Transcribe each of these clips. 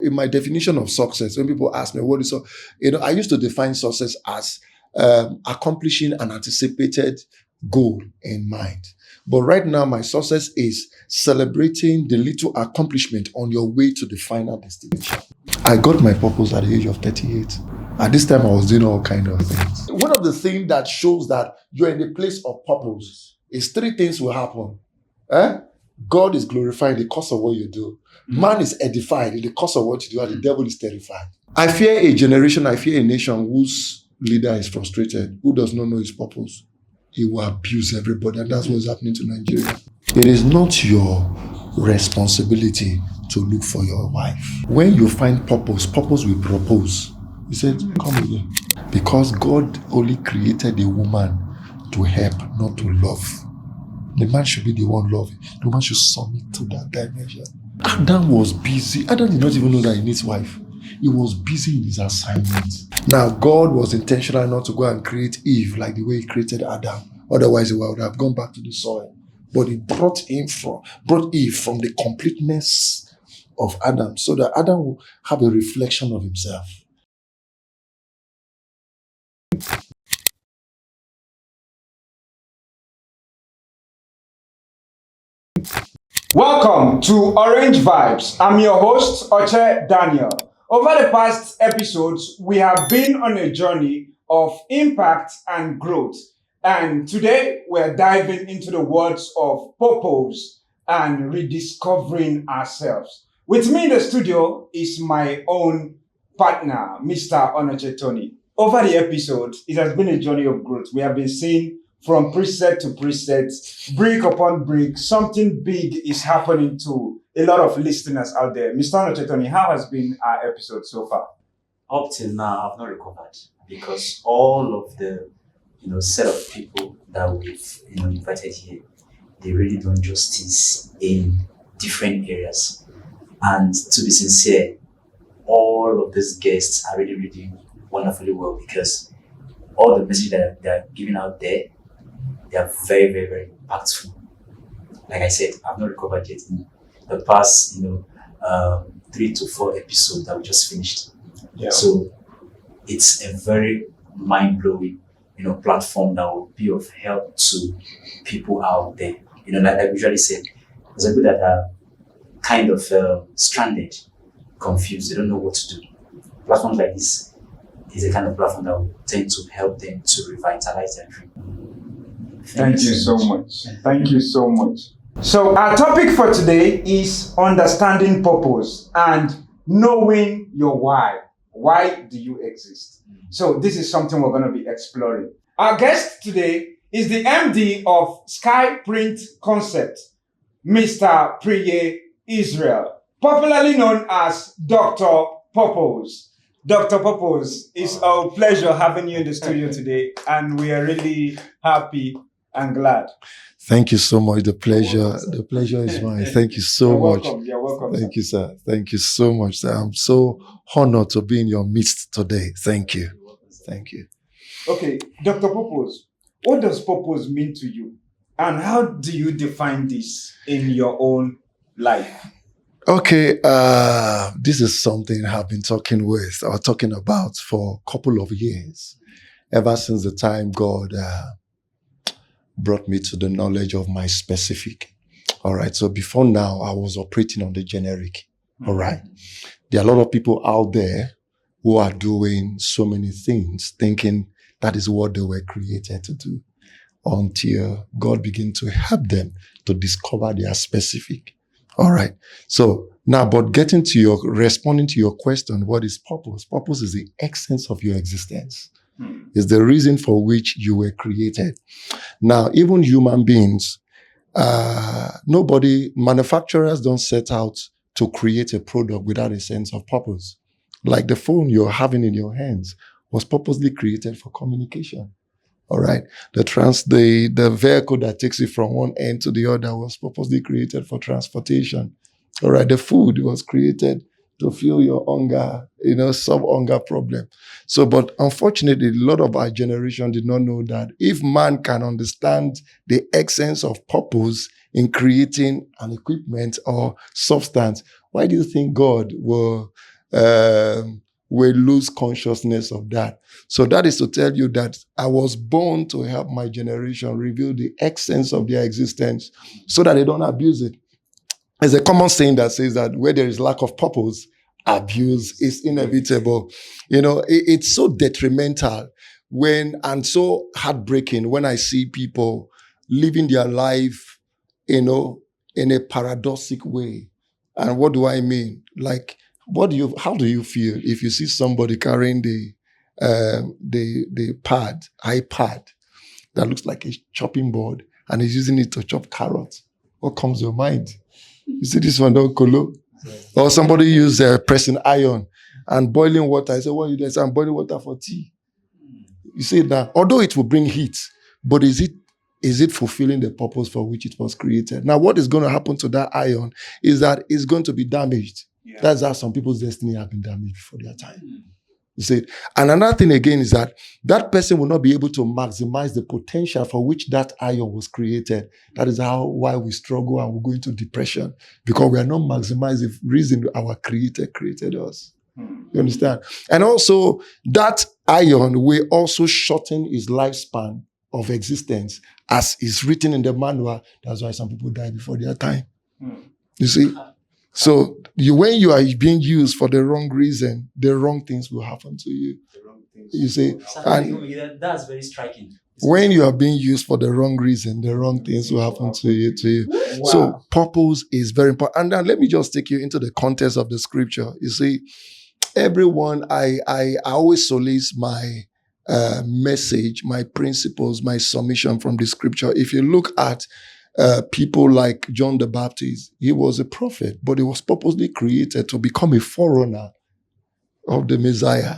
In my definition of success, when people ask me what is so, I used to define success as accomplishing an anticipated goal in mind. But right now, my success is celebrating the little accomplishment on your way to the final destination. I got my purpose at the age of 38. At this time, I was doing all kinds of things. One of the things that shows that you're in a place of purpose is three things will happen. God is glorified in the course of what you do. Man is edified in the course of what you do, and the devil is terrified. I fear a generation, I fear a nation whose leader is frustrated, who does not know his purpose. He will abuse everybody, and that's what's happening to Nigeria. It is not your responsibility to look for your wife. When you find purpose, purpose will propose. He said, come again. Because God only created a woman to help, not to love. The man should be the one loving. The woman should submit to that dimension. Adam was busy. Adam did not even know that he needs wife. He was busy in his assignment. Now, God was intentional not to go and create Eve like the way he created Adam. Otherwise, he would have gone back to the soil. But he brought Eve from the completeness of Adam, so that Adam will have a reflection of himself. Welcome to Orange Vibes. I'm your host, Oche Daniel. Over the past episodes, we have been on a journey of impact and growth. And today, we're diving into the words of purpose and rediscovering ourselves. With me in the studio is my own partner, Mr. Onoche Tony. Over the episode, it has been a journey of growth. We have been seeing from preset to preset, brick upon brick, something big is happening to a lot of listeners out there. Mr. Onoche Tony, how has been our episode so far? Up till now, I've not recovered because all of the set of people that we've invited here, they really done justice in different areas. And to be sincere, all of these guests are really, really wonderfully well because all the messages that they're giving out there, they are very, very, very impactful. Like I said, I've not recovered yet in the past, 3 to 4 episodes that we just finished. Yeah. So it's a very mind-blowing, platform that will be of help to people out there. Like I usually say, there's people that are kind of stranded, confused, they don't know what to do. Platforms like this is a kind of platform that will tend to help them to revitalize their dream. Thank you so much. Thank you so much. So our topic for today is understanding purpose and knowing your why. Why do you exist? So this is something we're going to be exploring. Our guest today is the MD of Skyprint Concept, Mr. Priye Israel, popularly known as Dr. Purpose. Dr. Purpose, it's a pleasure having you in the studio today, and we are really happy and glad. Thank you so much. The pleasure is mine. Thank you so much. You're welcome. Thank you, sir. Thank you so much, sir. I'm so honored to be in your midst today. Thank you. Thank you. Okay, Dr. Purpose, what does purpose mean to you? And how do you define this in your own life? Okay, this is something I've been talking about for a couple of years, ever since the time God brought me to the knowledge of my specific. All right, so before now, I was operating on the generic. All right, there are a lot of people out there who are doing so many things, thinking that is what they were created to do, until God began to help them to discover their specific. All right. So now, but responding to your question, what is purpose? Purpose is the essence of your existence. It's the reason for which you were created. Now, even human beings, manufacturers don't set out to create a product without a sense of purpose. Like the phone you're having in your hands was purposely created for communication. All right. The vehicle that takes you from one end to the other was purposely created for transportation. All right. The food was created to fill your hunger solve hunger problem. So, but unfortunately, a lot of our generation did not know that if man can understand the essence of purpose in creating an equipment or substance, why do you think God will lose consciousness of that? So that is to tell you that I was born to help my generation reveal the essence of their existence so that they don't abuse it. There's a common saying that says that where there is lack of purpose, abuse is inevitable. It's so detrimental and so heartbreaking when I see people living their life, in a paradoxic way. And what do I mean? Like, how do you feel if you see somebody carrying the iPad that looks like a chopping board and is using it to chop carrots? What comes to your mind? You see this one, don't colo? Or somebody use a pressing iron and boiling water. I say, what you do? I say, I'm boiling water for tea. You see that, although it will bring heat, but is it fulfilling the purpose for which it was created? Now, what is going to happen to that iron is that it's going to be damaged. Yeah. That's how some people's destiny have been damaged before their time. You see, and another thing again is that person will not be able to maximize the potential for which that iron was created. That is why we struggle and we go into depression, because we are not maximizing the reason our Creator created us. You understand? And also, that iron will also shorten his lifespan of existence, as is written in the manual. That's why some people die before their time. You see? So when you are being used for the wrong reason, the wrong things will happen to you. You see? And that's very striking. When you are being used for the wrong reason, the wrong things will happen to you. Wow. So purpose is very important. And then let me just take you into the context of the scripture. You see, everyone, I always solace my message, my principles, my submission from the scripture. If you look at people like John the Baptist, he was a prophet, but he was purposely created to become a forerunner of the Messiah.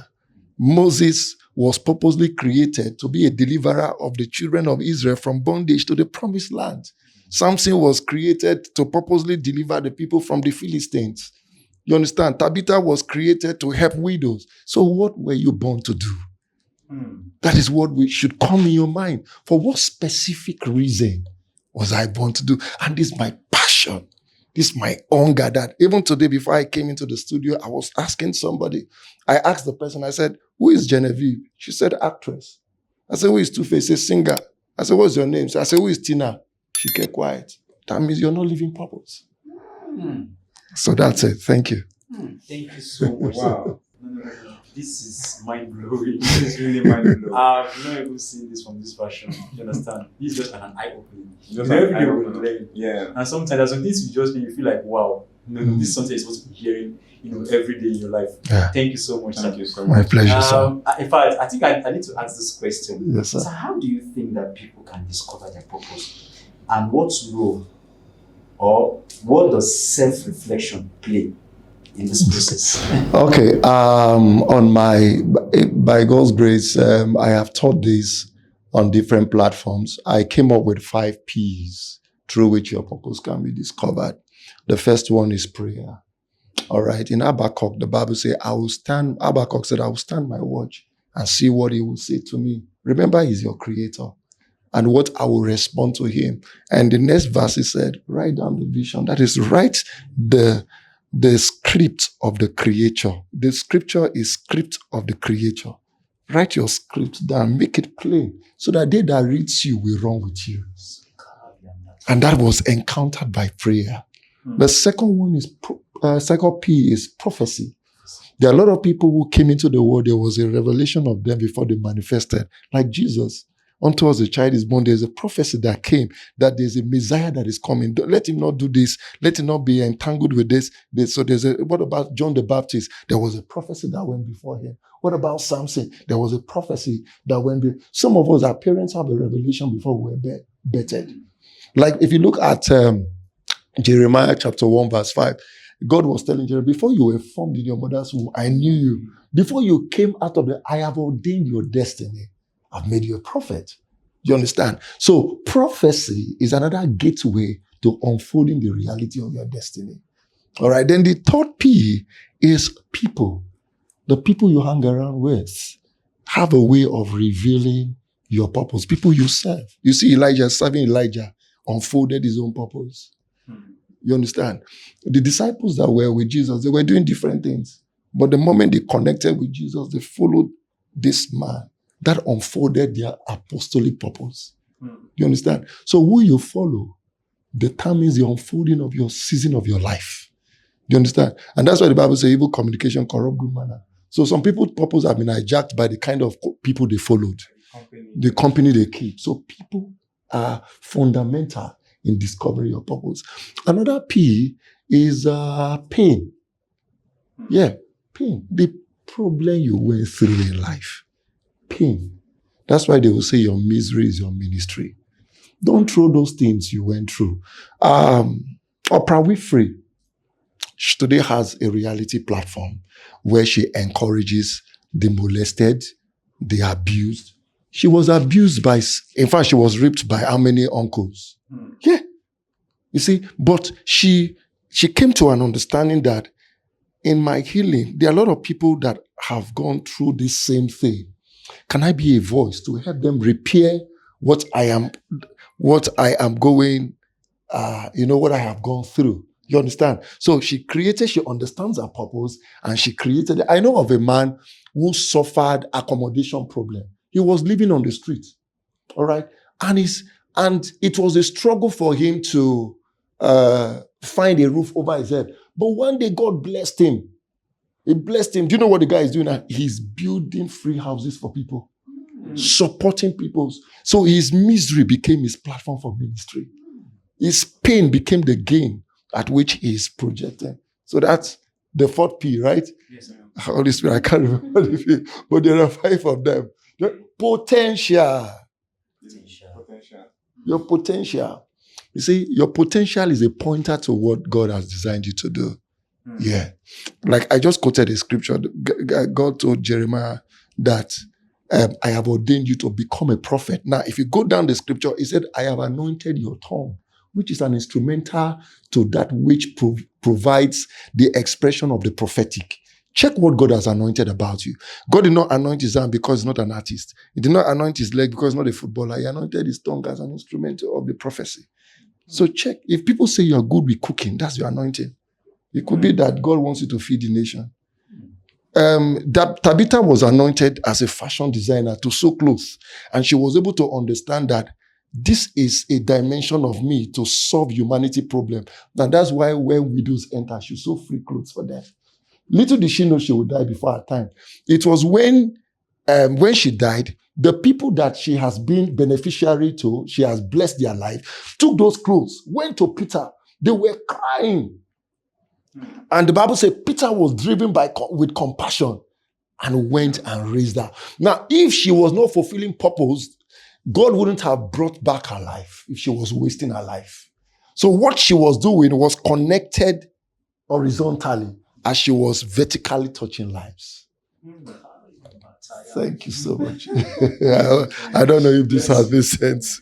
Moses was purposely created to be a deliverer of the children of Israel from bondage to the promised land. Samson was created to purposely deliver the people from the Philistines. You understand? Tabitha was created to help widows. So what were you born to do? That is what should come in your mind. For what specific reason was I born to do? And this is my passion. This is my hunger, that even today, before I came into the studio, I was asking somebody. I asked the person, I said, who is Genevieve? She said, actress. I said, who is Two-Face? She said, singer. I said, what's your name? I said, who is Tina? She kept quiet. That means you're not living purpose. So that's it. Thank you. Thank you so much. Wow. No. This is mind-blowing. This is really mind-blowing. I've not even seen this from this version. You understand? This is just an eye-opening. Yeah. And sometimes there's some things you feel like, wow, this is something you're supposed to be hearing, every day in your life. Yeah. Thank you so much. Thank you so much. My pleasure, sir. In fact, I think I need to ask this question. Yes, sir. So how do you think that people can discover their purpose? And what role or what does self-reflection play in this process? Okay. By God's grace, I have taught this on different platforms. I came up with 5 P's through which your purpose can be discovered. The first one is prayer. All right. In Habakkuk, the Bible says, Habakkuk said, I will stand my watch and see what he will say to me. Remember, he's your creator, and what I will respond to him. And the next verse, he said, write down the vision. That is, write the script of the creator. The scripture is script of the creator. Write your script down, make it plain, so that they that reads you will run with you. And that was encountered by prayer. The second one is, second P is prophecy. There are a lot of people who came into the world, there was a revelation of them before they manifested. Like Jesus, unto us a child is born. There's a prophecy that came, that there's a Messiah that is coming. Let him not do this. Let him not be entangled with this. So what about John the Baptist? There was a prophecy that went before him. What about Samson? There was a prophecy that went before. Some of us, our parents have a revelation before we were bettered. Like if you look at Jeremiah chapter 1 verse 5, God was telling Jeremiah, before you were formed in your mother's womb, I knew you. Before you came out of I have ordained your destiny. I've made you a prophet. You understand? So prophecy is another gateway to unfolding the reality of your destiny. All right. Then the third P is people. The people you hang around with have a way of revealing your purpose. People you serve. You see Elijah serving Elijah unfolded his own purpose. You understand? The disciples that were with Jesus, they were doing different things. But the moment they connected with Jesus, they followed this man that unfolded their apostolic purpose. You understand? So who you follow determines the unfolding of your season of your life. You understand? And that's why the Bible says evil communication corrupt good manner. So some people's purpose have been hijacked by the kind of people they followed, the company they keep. So people are fundamental in discovering your purpose. Another P is pain. Yeah, pain. The problem you went through in life. Pain. That's why they will say your misery is your ministry. Don't throw those things you went through. Oprah Winfrey today has a reality platform where she encourages the molested, the abused. She was abused by, in fact, she was raped by how many uncles? Yeah. You see, but she came to an understanding that in my healing, there are a lot of people that have gone through this same thing. Can I be a voice to help them repair what I am going, what I have gone through? You understand? So she understands her purpose, and she created. I know of a man who suffered accommodation problem. He was living on the street, all right? And it was a struggle for him to find a roof over his head. But one day God blessed him. He blessed him. Do you know what the guy is doing now? He's building free houses for people, supporting people. So his misery became his platform for ministry. His pain became the gain at which he is projecting. So that's the fourth P, right? Yes, sir. Holy Spirit, I can't remember the P, but there are 5 of them. Potential. Your potential. You see, your potential is a pointer to what God has designed you to do. Yeah. Like I just quoted a scripture. God told Jeremiah that I have ordained you to become a prophet. Now, if you go down the scripture, he said, I have anointed your tongue, which is an instrumental to that which provides the expression of the prophetic. Check what God has anointed about you. God did not anoint his arm because he's not an artist. He did not anoint his leg because he's not a footballer. He anointed his tongue as an instrument of the prophecy. So check. If people say you're good with cooking, that's your anointing. It could be that God wants you to feed the nation. That Tabitha was anointed as a fashion designer to sew clothes. And she was able to understand that this is a dimension of me to solve humanity problem. And that's why when widows enter, she sew free clothes for them. Little did she know she would die before her time. It was when she died, the people that she has been beneficiary to, she has blessed their life, took those clothes, went to Peter. They were crying. And the Bible said Peter was driven with compassion and went and raised her. Now, if she was not fulfilling purpose, God wouldn't have brought back her life if she was wasting her life. So what she was doing was connected horizontally as she was vertically touching lives. Thank you so much. I don't know if this has made sense.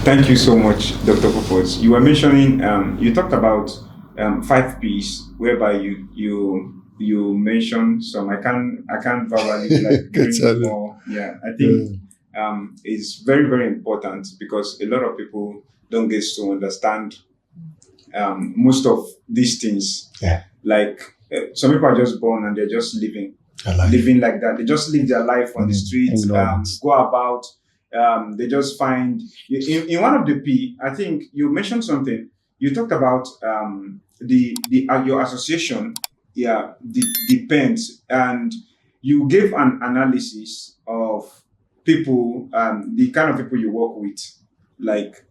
Thank you so much, Dr. Popos. You were mentioning, you talked about 5 P's, whereby you mentioned some. I can't verbally bring more. Yeah, I think it's very, very important because a lot of people don't get to understand most of these things. Yeah. Like some people are just born and they're just living like that. They just live their life on the streets, go about. They just find in one of the P. I think you mentioned something. You talked about your association. Yeah, depends, and you gave an analysis of people, the kind of people you work with, like.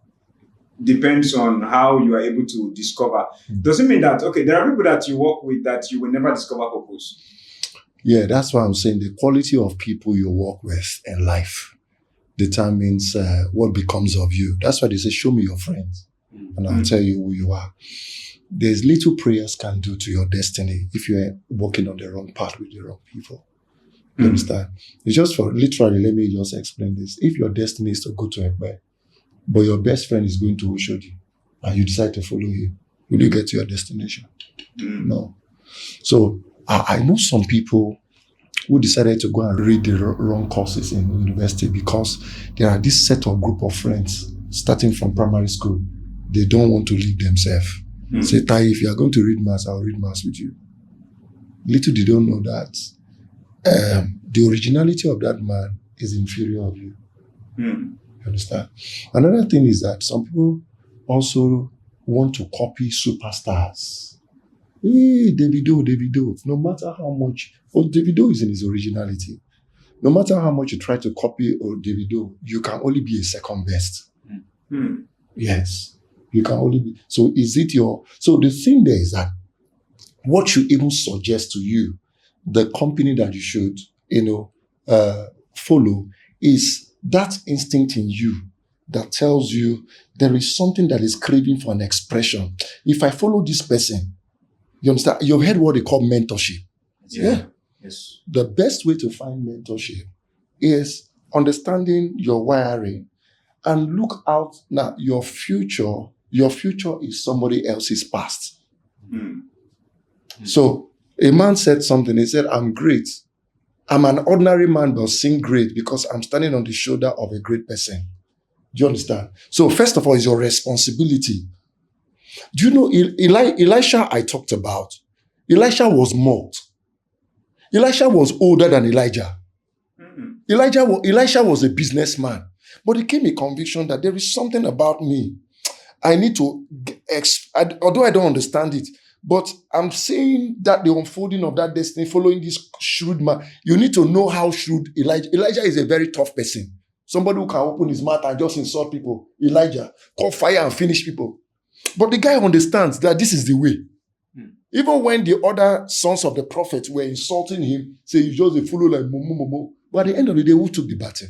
Depends on how you are able to discover. Doesn't mean that, okay, there are people that you work with that you will never discover purpose. Yeah, that's why I'm saying the quality of people you work with in life determines what becomes of you. That's why they say, show me your friends, and I'll tell you who you are. There's little prayers can do to your destiny if you're walking on the wrong path with the wrong people. You understand? It's just for, literally, let me just explain this. If your destiny is to go to Ekpe, but your best friend is going to Oshodi, and you decide to follow him, will you get to your destination? No. So I know some people who decided to go and read the wrong courses in university because there are this set of group of friends starting from primary school. They don't want to leave themselves. Say, Tai, if you are going to read maths, I'll read maths with you. Little they don't know that the originality of that man is inferior of you. You understand? Another thing is that some people also want to copy superstars. Hey, Davido. No matter how much, Davido is in his originality. No matter how much you try to copy Davido, you can only be a second best. Yes. You can only be. So the thing there is that what should even suggest to you, the company that you should, follow is that instinct in you that tells you there is something that is craving for an expression. If I follow this person, you understand? You've heard what they call mentorship. Yeah. Yes. The best way to find mentorship is understanding your wiring and look out now. Your future is somebody else's past. So a man said something. He said, I'm great. I'm an ordinary man, but sing great because I'm standing on the shoulder of a great person. Do you understand? So first of all, it's your responsibility. Do you know Elisha I talked about? Elisha was mocked. Elisha was older than Elijah. Elisha was a businessman. But it came a conviction that there is something about me. I need to, although I don't understand it, but I'm saying that the unfolding of that destiny following this shrewd man, you need to know how shrewd Elijah is a very tough person. Somebody who can open his mouth and just insult people. Elijah, call fire and finish people. But the guy understands that this is the way. Even when the other sons of the prophet were insulting him, say he's just a fool like momo. But at the end of the day, who took the battle?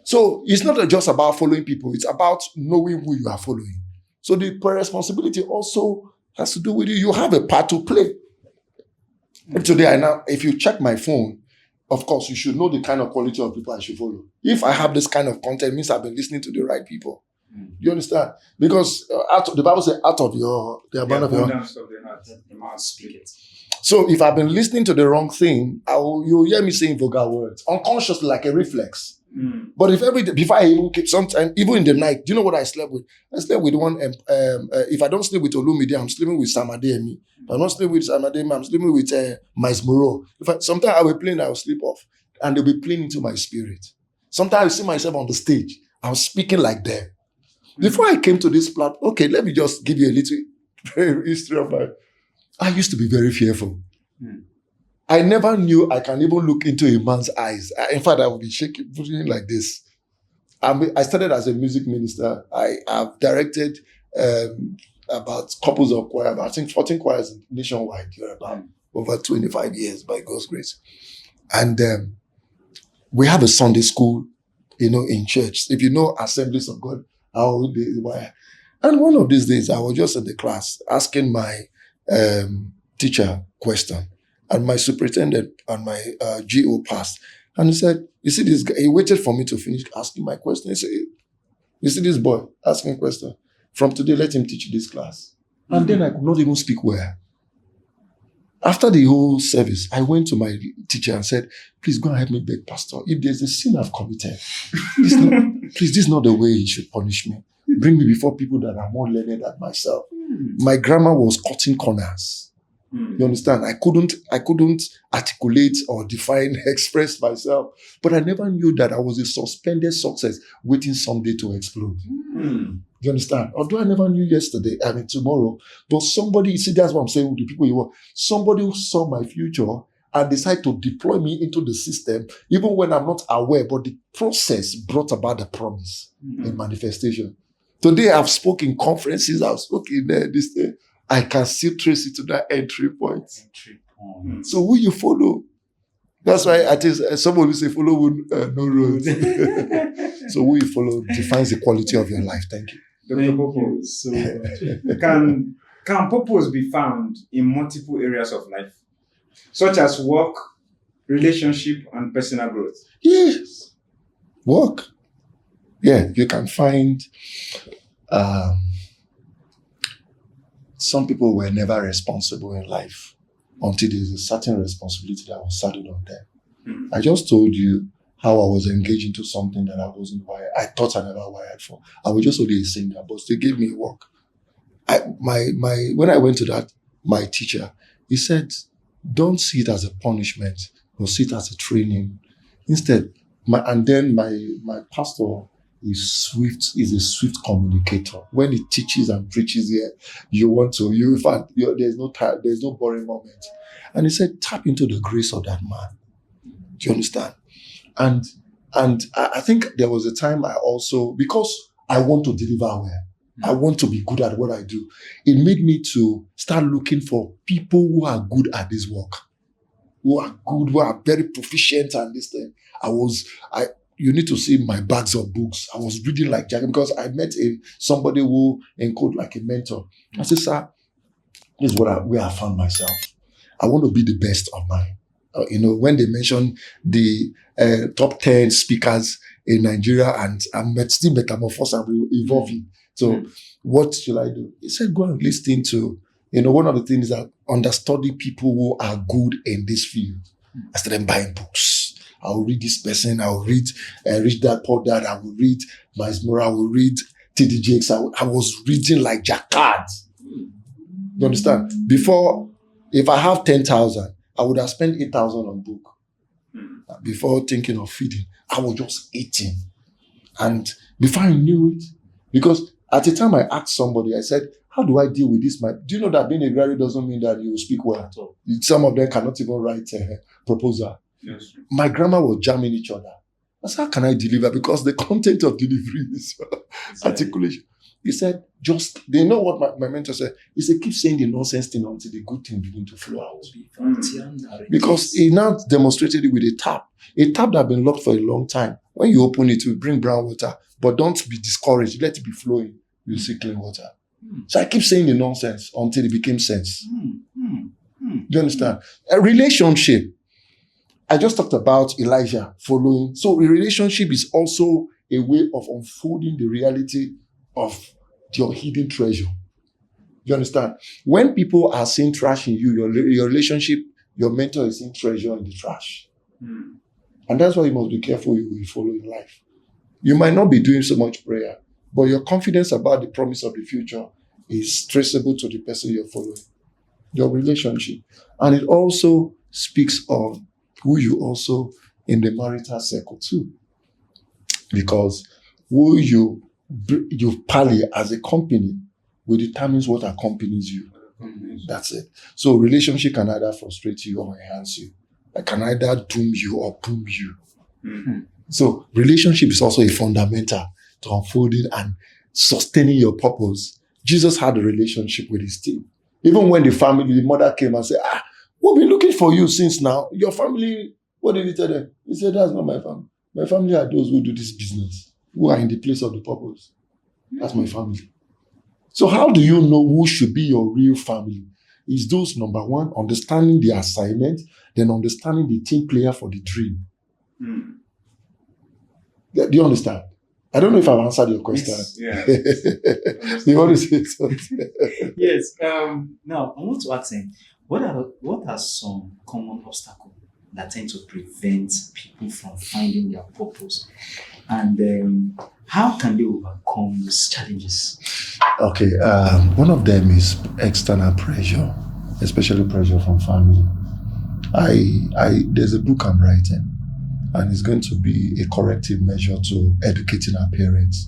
So it's not just about following people, it's about knowing who you are following. So the responsibility also has to do with you. You have a part to play. Today, if you check my phone, of course, you should know the kind of quality of people I should follow. If I have this kind of content, it means I've been listening to the right people. You understand? Because the Bible says, out of the abundance of your heart, the mouth speak. So if I've been listening to the wrong thing, you'll hear me saying vulgar words, unconsciously, like a reflex. But before I even keep, sometimes, even in the night, do you know what I slept with? I slept with one, if I don't sleep with Olumide, I'm sleeping with Sam Adeyemi. If I'm not sleeping with Sam Adeyemi, I'm sleeping with Miles Moreau. Sometimes I will play and I will sleep off, and they'll be playing into my spirit. Sometimes I see myself on the stage, I'm speaking like them. Before I came to this platform, okay, let me just give you a little history of I used to be very fearful. I never knew I can even look into a man's eyes. In fact, I would be shaking, putting like this. I started as a music minister. I have directed about couples of choir, I think 14 choirs nationwide, about over 25 years by God's grace. And we have a Sunday school, in church. If you know Assemblies of God, and one of these days, I was just in the class asking my teacher question. And my superintendent and my GO passed. And he said, you see this guy, he waited for me to finish asking my question. He said, you see this boy asking question. From today, let him teach this class. And then I could not even speak well. After the whole service, I went to my teacher and said, please go and help me beg pastor. If there's a sin I've committed, please, this is not the way he should punish me. Bring me before people that are more learned than myself. My grammar was cutting corners. You understand? I couldn't articulate or define, express myself. But I never knew that I was a suspended success waiting someday to explode. You understand? Although I never knew tomorrow. But somebody, see, that's what I'm saying with the people you want. Somebody who saw my future and decided to deploy me into the system, even when I'm not aware, but the process brought about the promise in manifestation. Today I've spoken in conferences, I've spoken this day. I can still trace it to that entry point. So who you follow? That's why I think someone will say follow no roads. So who you follow defines the quality of your life. Thank you. Dr. Popo, so can purpose be found in multiple areas of life, such as work, relationship, and personal growth? Yes. Work. Yeah, you can find some people were never responsible in life. until there's a certain responsibility that was saddled on them. I just told you how I was engaged into something that I wasn't wired. I thought I never wired for. I was just only a singer, but they gave me work. When I went to that, my teacher, he said, don't see it as a punishment, but see it as a training. Instead, my pastor is a swift communicator. When he teaches and preaches here, there's no boring moment. And he said, tap into the grace of that man. Do you understand? And I think there was a time I also, because I want to deliver well, I want to be good at what I do, it made me to start looking for people who are good at this work, who are very proficient and this thing. You need to see my bags of books. I was reading like Jack because I met somebody who encoded like a mentor. I said, sir, this is where I found myself. I want to be the best of mine. When they mentioned the top 10 speakers in Nigeria, and I'm still metamorphosing, I'm evolving. So what should I do? He said, go and listen to, one of the things that understudy people who are good in this field. I started buying books. I will read this person. I will read Rich Dad Poor Dad. I will read Miles Moore. I will read T.D. Jakes. I was reading like Jacquard. You understand? Before, if I have 10,000, I would have spent 8,000 on book. Before thinking of feeding, I was just eating. And before I knew it, because at the time I asked somebody, I said, how do I deal with this? Do you know that being a graduate doesn't mean that you speak well at all? Some of them cannot even write a proposal. Yes. My grammar was jamming each other. I said, how can I deliver? Because the content of delivery is articulation. He said, they know what my mentor said. He said, keep saying the nonsense thing until the good thing begin to flow out. Because he now demonstrated it with a tap that had been locked for a long time. When you open it, it will bring brown water. But don't be discouraged. Let it be flowing. You'll see clean water. So I keep saying the nonsense until it became sense. Do you understand? A relationship. I just talked about Elijah following. So a relationship is also a way of unfolding the reality of your hidden treasure. You understand? When people are seeing trash in you, your relationship, your mentor is seeing treasure in the trash. And that's why you must be careful who you follow in life. You might not be doing so much prayer, but your confidence about the promise of the future is traceable to the person you're following. Your relationship. And it also speaks on who you also in the marital circle too. Because who you pally as a company will determines what accompanies you. That's it. So relationship can either frustrate you or enhance you. It can either doom you or boom you. So relationship is also a fundamental to unfolding and sustaining your purpose. Jesus had a relationship with his team. Even when the mother came and said, we've been looking for you since now. Your family, what did he tell them? He said, that's not my family. My family are those who do this business, who are in the place of the purpose. That's my family. So how do you know who should be your real family? Is those, number one, understanding the assignment, then understanding the team player for the dream. Do you understand? I don't know if I've answered your question. Yes, yeah. You want to say something? Yes. Now, I want to ask him, what are some common obstacles that tend to prevent people from finding their purpose? And how can they overcome these challenges? Okay. One of them is external pressure, especially pressure from family. There's a book I'm writing, and it's going to be a corrective measure to educating our parents.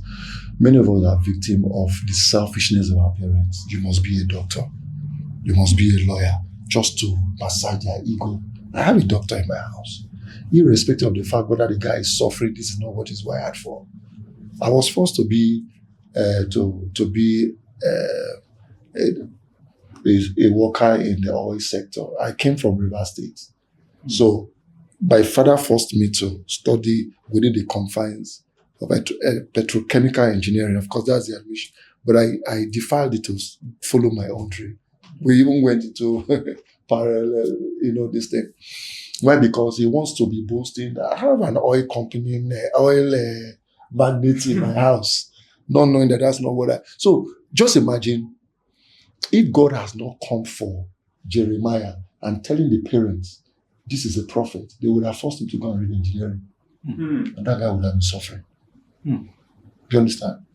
Many of us are victims of the selfishness of our parents. You must be a doctor. You must be a lawyer just to massage their ego. I have a doctor in my house. Irrespective of the fact whether the guy is suffering, this is not what he's wired for. I was forced to be a worker in the oil sector. I came from River State. So my father forced me to study within the confines of petrochemical engineering. Of course, that's the admission. But I defiled it to follow my own dream. We even went into parallel, this thing. Why? Because he wants to be boasting that I have an oil company, oil magnate in my house, not knowing that that's not what I... So just imagine if God has not come for Jeremiah and telling the parents, this is a prophet, they would have forced him to go and read engineering. And that guy would have been suffering. Do you understand?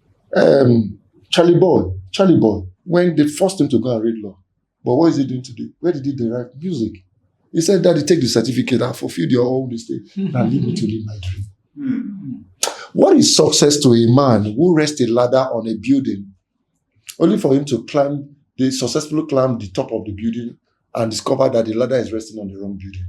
Charlie Boy, when they forced him to go and read law, but what is he doing today? Where did he derive music? He said, Daddy, take the certificate and fulfill your own mistake and leave me to live my dream. What is success to a man who rests a ladder on a building only for him to successfully climb the top of the building and discover that the ladder is resting on the wrong building?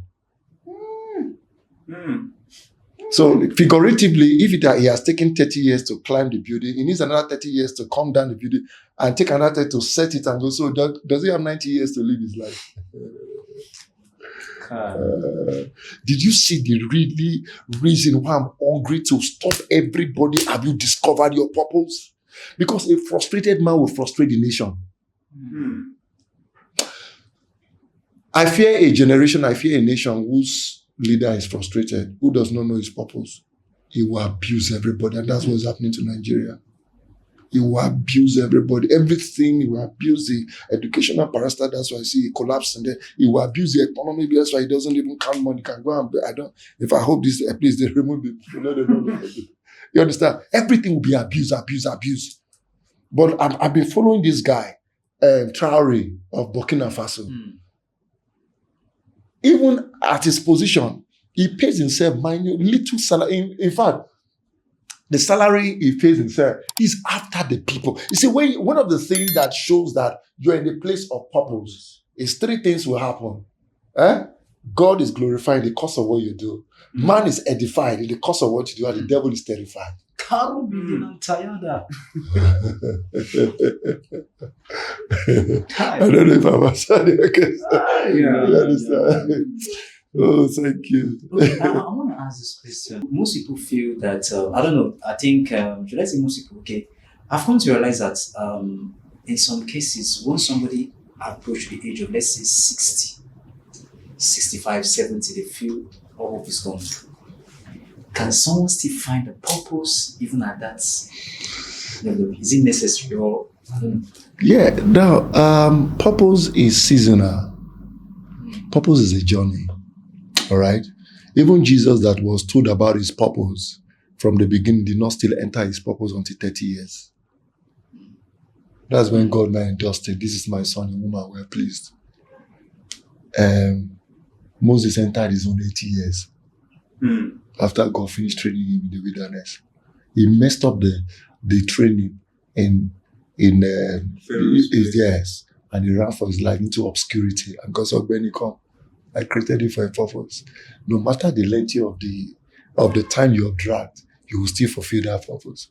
So figuratively, if he has taken 30 years to climb the building, he needs another 30 years to come down the building and take another 30 to set it and go. So does he have 90 years to live his life? Did you see the really reason why I'm hungry to stop everybody? Have you discovered your purpose? Because a frustrated man will frustrate the nation. I fear a generation, I fear a nation whose leader is frustrated, who does not know his purpose. He will abuse everybody, and that's what's happening to Nigeria. He will abuse everybody. Everything, he will abuse the educational parasite. That's why I see he collapsing there. He will abuse the economy. That's why he doesn't even count money. Can go and if I hope this, please, they remove it. You understand? Everything will be abuse. But I've been following this guy, Traore of Burkina Faso. Even at his position, he pays himself little salary. In fact, the salary he pays himself is after the people. You see, one of the things that shows that you're in the place of purpose is 3 things will happen. God is glorified in the course of what you do. Man is edified in the course of what you do, and the devil is terrified. I don't know if I'm answering. You understand? Oh, thank you. Okay, I want to ask this question. Most people feel that, I don't know, I think, should I say most people, okay, I've come to realize that in some cases, when somebody approaches the age of, let's say, 60, 65, 70, they feel all hope is gone. Can someone still find a purpose even at that level? Is it necessary or I don't know? Yeah, now, purpose is seasonal. Purpose is a journey. All right? Even Jesus that was told about his purpose from the beginning did not still enter his purpose until 30 years. That's when God now endorsed it. This is my son in whom I am well pleased. Moses entered his own 80 years after God finished training him in the wilderness. He messed up the training in his years, and he ran for his life into obscurity. And God said, when he come, I created you for a purpose. No matter the length of the time you have dragged, you will still fulfill that purpose.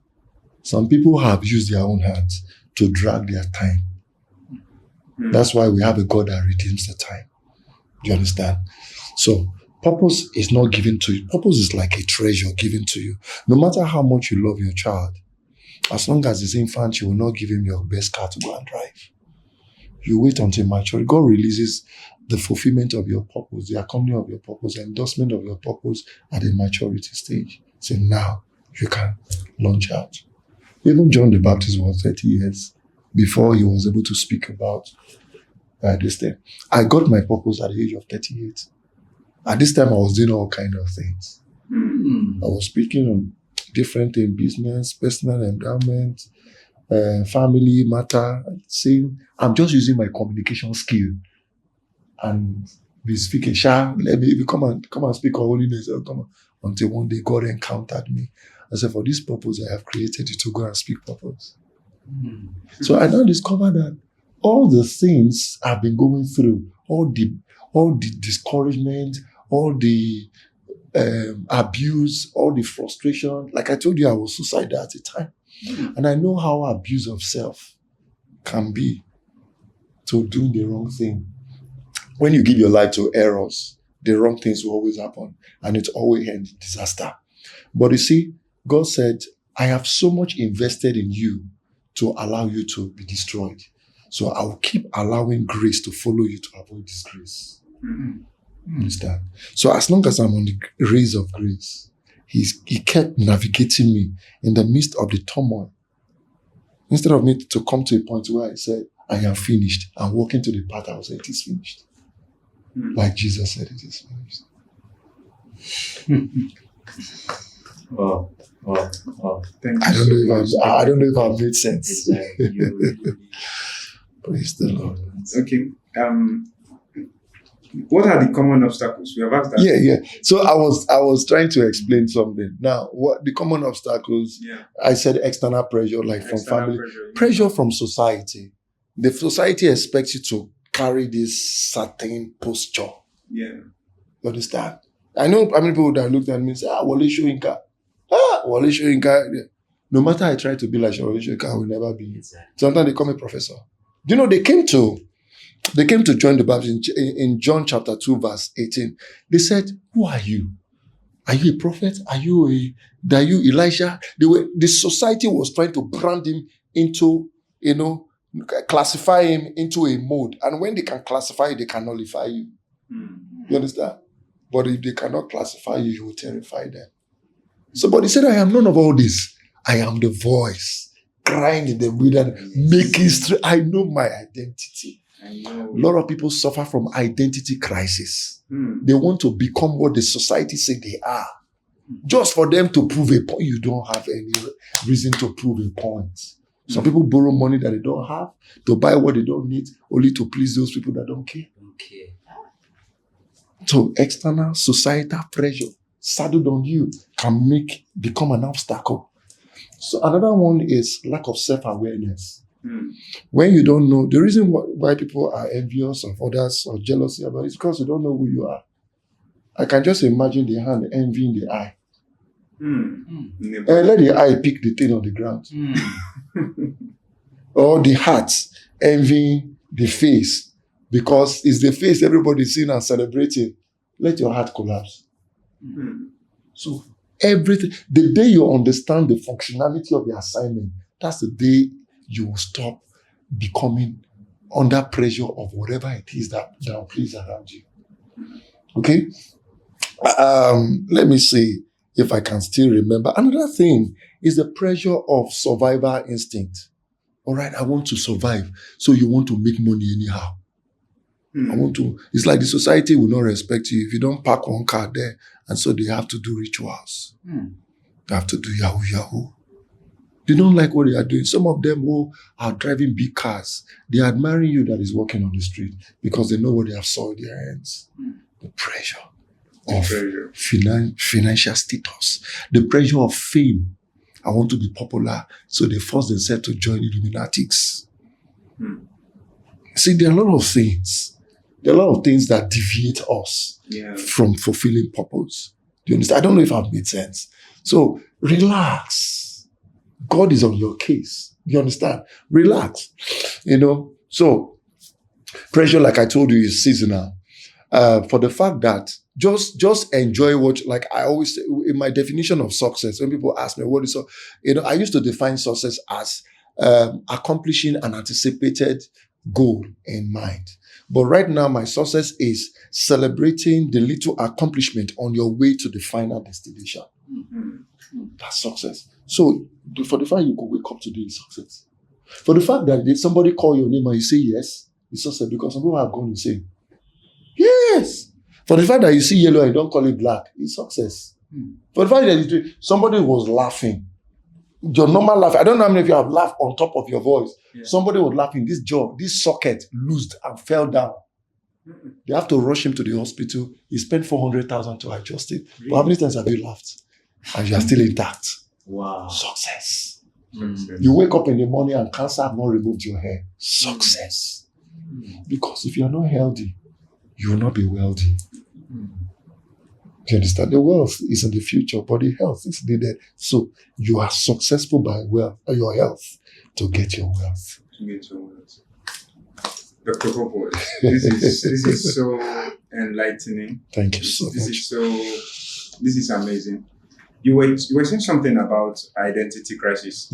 Some people have used their own hands to drag their time. That's why we have a God that redeems the time. Do you understand? So, purpose is not given to you. Purpose is like a treasure given to you. No matter how much you love your child, as long as he's infant, you will not give him your best car to go and drive. You wait until maturity. God releases the fulfillment of your purpose, the accomplishment of your purpose, the endorsement of your purpose at the maturity stage. So now you can launch out. Even John the Baptist was 30 years before he was able to speak about this thing. I got my purpose at the age of 38. At this time, I was doing all kinds of things. I was speaking on different things, business, personal endowment, family matter, saying, I'm just using my communication skill. And be speaking, let me come and speak on holiness. Come on. Until one day God encountered me. I said, for this purpose, I have created you to go and speak purpose. So I now discovered that all the things I've been going through, all the discouragement, all the abuse, all the frustration. Like I told you, I was suicidal at the time. And I know how abuse of self can be to do the wrong thing. When you give your life to errors, the wrong things will always happen. And it always ends in disaster. But you see, God said, I have so much invested in you to allow you to be destroyed. So I will keep allowing grace to follow you to avoid disgrace. Understand? So as long as I'm on the rays of grace, he kept navigating me in the midst of the turmoil. Instead of me to come to a point where I said, I am finished, I'm walking to the path, I will say, it is finished. Like Jesus said, it is finished. Wow. Thank I you don't so know much. if I don't know if I've made sense. Exactly. Praise the Lord. Okay. What are the common obstacles? We have asked that. Yeah. So I was trying to explain something. Now, what the common obstacles? Yeah. I said external pressure, like from External family, pressure. pressure from society. The society expects you to carry this certain posture. Yeah. You understand? I know how many people that looked at me and said, Wale Soyinka. Wale Soyinka. No matter I try to be like Wale Soyinka, I will never be. Exactly. Sometimes they call me professor. Do you know they came to join the Baptist in John chapter 2, verse 18. They said, who are you? Are you a prophet? Are you Elijah? The society was trying to brand him into, classify him into a mode. And when they can classify you, they can nullify you. You understand? But if they cannot classify you, you will terrify them. So, but he said, I am none of all this. I am the voice crying in the wilderness, making straight. I know my identity. I know. A lot of people suffer from identity crisis. Hmm. They want to become what the society say they are. Just for them to prove a point. You don't have any reason to prove a point. Some people borrow money that they don't have to buy what they don't need, only to please those people that don't care. Okay. So external societal pressure saddled on you can become an obstacle. So another one is lack of self-awareness. When you don't know, the reason why people are envious of others or jealousy about it is because you don't know who you are. I can just imagine the hand envying the eye. And let the eye pick the thing on the ground. Or the heart envying the face, because it's the face everybody's seeing and celebrating. Let your heart collapse. So everything, the day you understand the functionality of the assignment, that's the day you will stop becoming under pressure of whatever it is that plays around you. Okay? Let me see if I can still remember. Another thing is the pressure of survival instinct. All right, I want to survive. So you want to make money anyhow. It's like the society will not respect you if you don't park one car there. And so they have to do rituals. They have to do yahoo. They don't like what they are doing. Some of them who are driving big cars, they are admiring you that is walking on the street because they know what they have saw in their hands. The pressure of financial status. The pressure of fame. I want to be popular. So they force themselves to join Illuminatics. See, there are a lot of things. There are a lot of things that deviate us from fulfilling purpose. Do you understand? I don't know if I've made sense. So relax. God is on your case. You understand? Relax. So pressure, like I told you, is seasonal. For the fact that just enjoy what, like I always say, in my definition of success, when people ask me what is, I used to define success as accomplishing an anticipated goal in mind. But right now, my success is celebrating the little accomplishment on your way to the final destination. That's success. So, for the fact you could wake up today is success. For the fact that somebody call your name and you say yes, it's success, because some people are going to say yes. For the fact that you see yellow and you don't call it black, it's success. For the fact that somebody was laughing, your normal laugh, I don't know how many of you have laughed on top of your voice. Yeah. Somebody was laughing, this socket loosed and fell down. They have to rush him to the hospital. He spent 400,000 to adjust it. Really? But how many times have you laughed? And you are still intact. Wow. Success. You wake up in the morning and cancer have not removed your hair. Success. Because if you are not healthy, you will not be wealthy. Do you understand? The wealth is in the future, but the health is needed. So you are successful by your health to get your wealth. Dr. Popo, this is so enlightening. Thank you so much. This is amazing. You were saying something about identity crisis.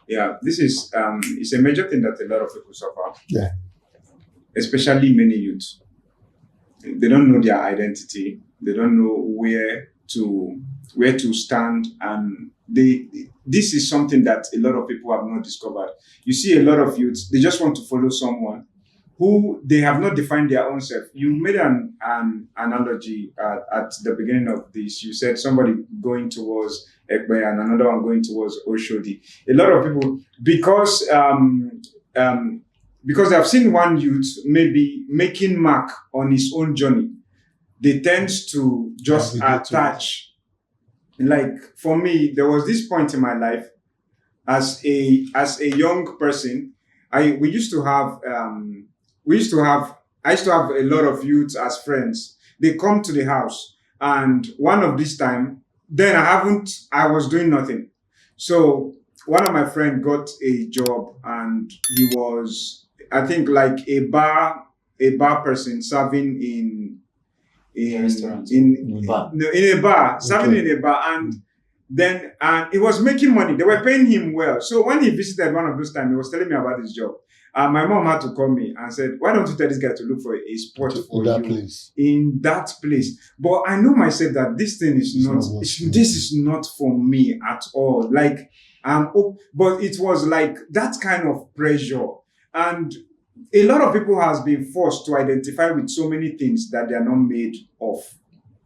Yeah, this is it's a major thing that a lot of people suffer. Yeah. Especially many youths. They don't know their identity. They don't know where to stand, and this is something that a lot of people have not discovered. You see a lot of youths, they just want to follow someone, who they have not defined their own self. You made an analogy at the beginning of this. You said somebody going towards Ekpe and another one going towards Oshodi. A lot of people, because I've seen one youth maybe making mark on his own journey, they tend to just attach. Like for me, there was this point in my life as a young person. I used to have a lot of youths as friends. They come to the house, and one of this time, then I was doing nothing. So one of my friends got a job, and he was, I think, like a bar person serving in restaurant. in a bar, serving in a bar, and he was making money. They were paying him well. So when he visited one of those times, he was telling me about his job. My mom had to call me and said, "Why don't you tell this guy to look for a spot for in that you place? In that place?" But I know myself that this thing is this is not for me at all. Like but it was like that kind of pressure, and a lot of people has been forced to identify with so many things that they are not made of.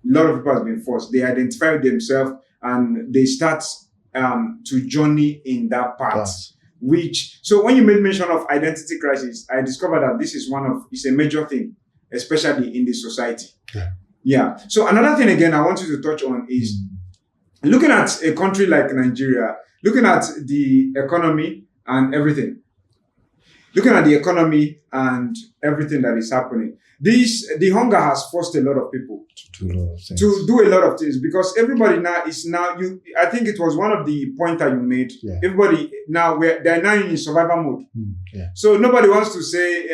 A lot of people has been forced. They identify with themselves and they start to journey in that path. So when you made mention of identity crisis, I discovered that this is it's a major thing, especially in the society. Yeah. So another thing again I want you to touch on is looking at a country like Nigeria, looking at the economy and everything. Looking at the economy and everything that is happening, the hunger has forced a lot of people to do a lot of things, because everybody now is I think it was one of the points that you made. Yeah. Everybody now they're now in survival mode. So nobody wants to say.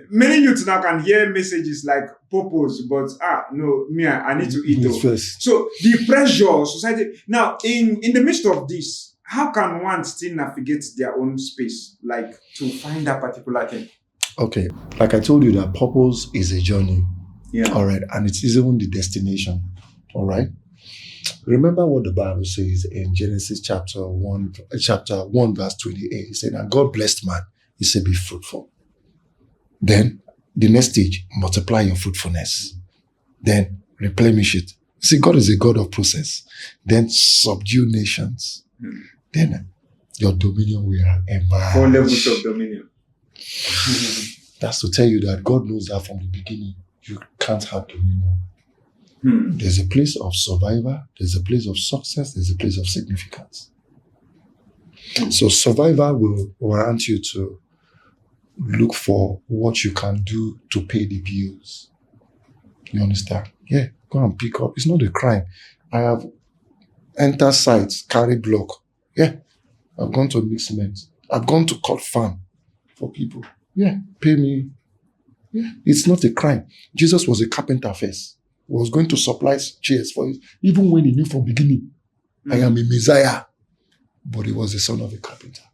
Many youths now can hear messages like purpose, but no, me, I need to eat though. So the pressure society now in the midst of this. How can one still navigate their own space, like to find that particular thing? Okay, like I told you, that purpose is a journey. Yeah. All right, and it isn't the destination. All right. Remember what the Bible says in Genesis chapter 1, verse 28. It said, "And God blessed man. He said, be fruitful." Then the next stage, multiply your fruitfulness. Then replenish it. See, God is a God of process. Then subdue nations. Then your dominion will emerge. 4 levels of dominion. That's to tell you that God knows that from the beginning you can't have dominion. There's a place of survival, there's a place of success, there's a place of significance. So survival will warrant you to look for what you can do to pay the bills. You understand? Yeah, go and pick up. It's not a crime. I have entered sites, carry block. Yeah, I've gone to mix cement. I've gone to cut farm for people. Yeah, pay me. Yeah, it's not a crime. Jesus was a carpenter first. He was going to supply chairs for it, even when he knew from beginning, I am a Messiah. But he was the son of a carpenter.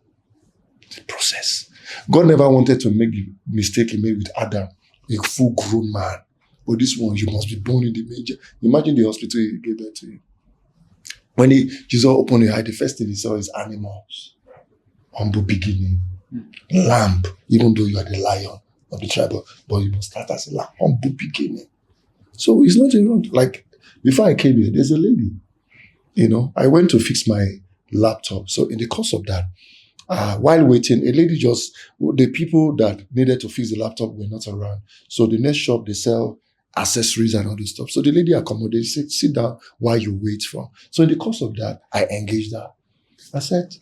It's a process. God never wanted to make the mistake he made with Adam, a full-grown man. But this one, you must be born in the manger. Imagine the hospital he gave that to you. When Jesus opened the eye, the first thing he saw is animals. Humble beginning. Lamb, even though you are the lion of the tribe, but you must start as a lamb. Humble beginning. So it's not wrong. Like, before I came here, there's a lady. I went to fix my laptop. So in the course of that, while waiting, a lady the people that needed to fix the laptop were not around. So the next shop, they sell accessories and all this stuff. So the lady accommodated, said, sit down while you wait for. So in the course of that, I engaged her. I said,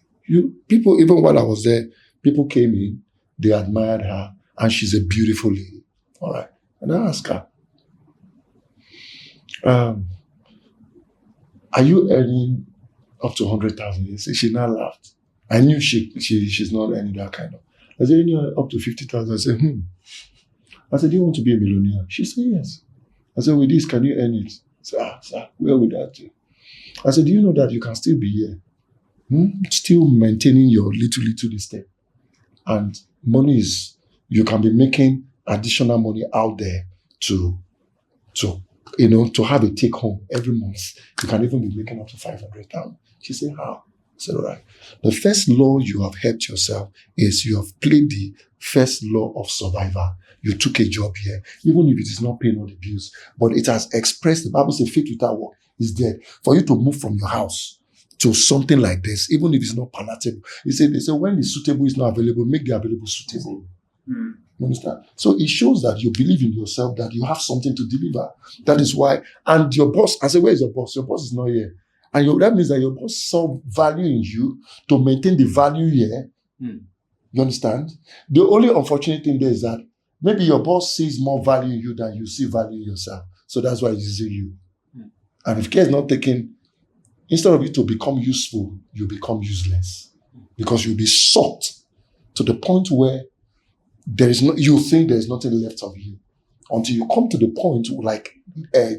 people, even while I was there, people came in, they admired her, and she's a beautiful lady. All right. And I asked her, are you earning up to 100,000? She now laughed. I knew she's not earning that kind of. I said, up to 50,000. I said, I said, do you want to be a millionaire? She said, yes. I said, with this, can you earn it? I said, sir, where would that do? I said, do you know that you can still be here? Still maintaining your little step. And money you can be making additional money out there to have a take home every month. You can even be making up to 500,000. She said, how? I said, all right. The first law you have helped yourself is you have played the first law of survival. You took a job here, even if it is not paying all the bills, but it has expressed, the Bible says, faith without work is dead. For you to move from your house to something like this, even if it's not palatable, they say when the suitable is not available, make the available suitable. You understand? So it shows that you believe in yourself, that you have something to deliver. That is why, and your boss, I say, where is your boss? Your boss is not here. And that means that your boss saw value in you to maintain the value here. You understand? The only unfortunate thing there is that maybe your boss sees more value in you than you see value in yourself. So that's why he's using you. And if care is not taken, instead of you to become useful, you become useless. Because you'll be sought to the point where you think there's nothing left of you. Until you come to the point like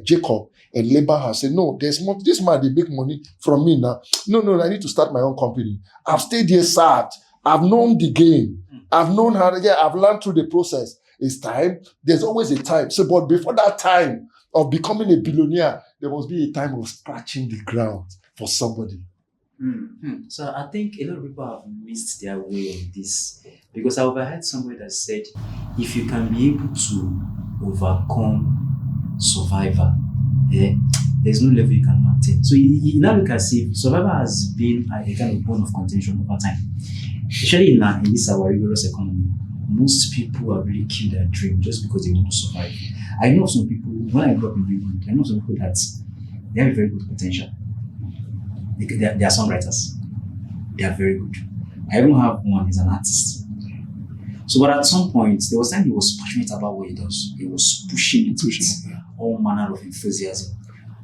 Jacob and Laban has said, no, there's more, this man, they make money from me now. No, I need to start my own company. I've stayed here served. I've known the game. I've known how to I've learned through the process. It's time. There's always a time. So, but before that time of becoming a billionaire, there must be a time of scratching the ground for somebody. So I think a lot of people have missed their way on this, because I overheard somebody that said, if you can be able to overcome survivor, there's no level you can attain. So you now look as if survivor has been a kind of bone of contention over time. Especially in this our rigorous economy, most people have really killed their dream just because they want to survive. I know some people, when I grew up in England, I know some people that they have a very good potential. They are songwriters. They are very good. I even have one, he's an artist. So, but at some point, there was time he was passionate about what he does. He was pushing it with all manner of enthusiasm.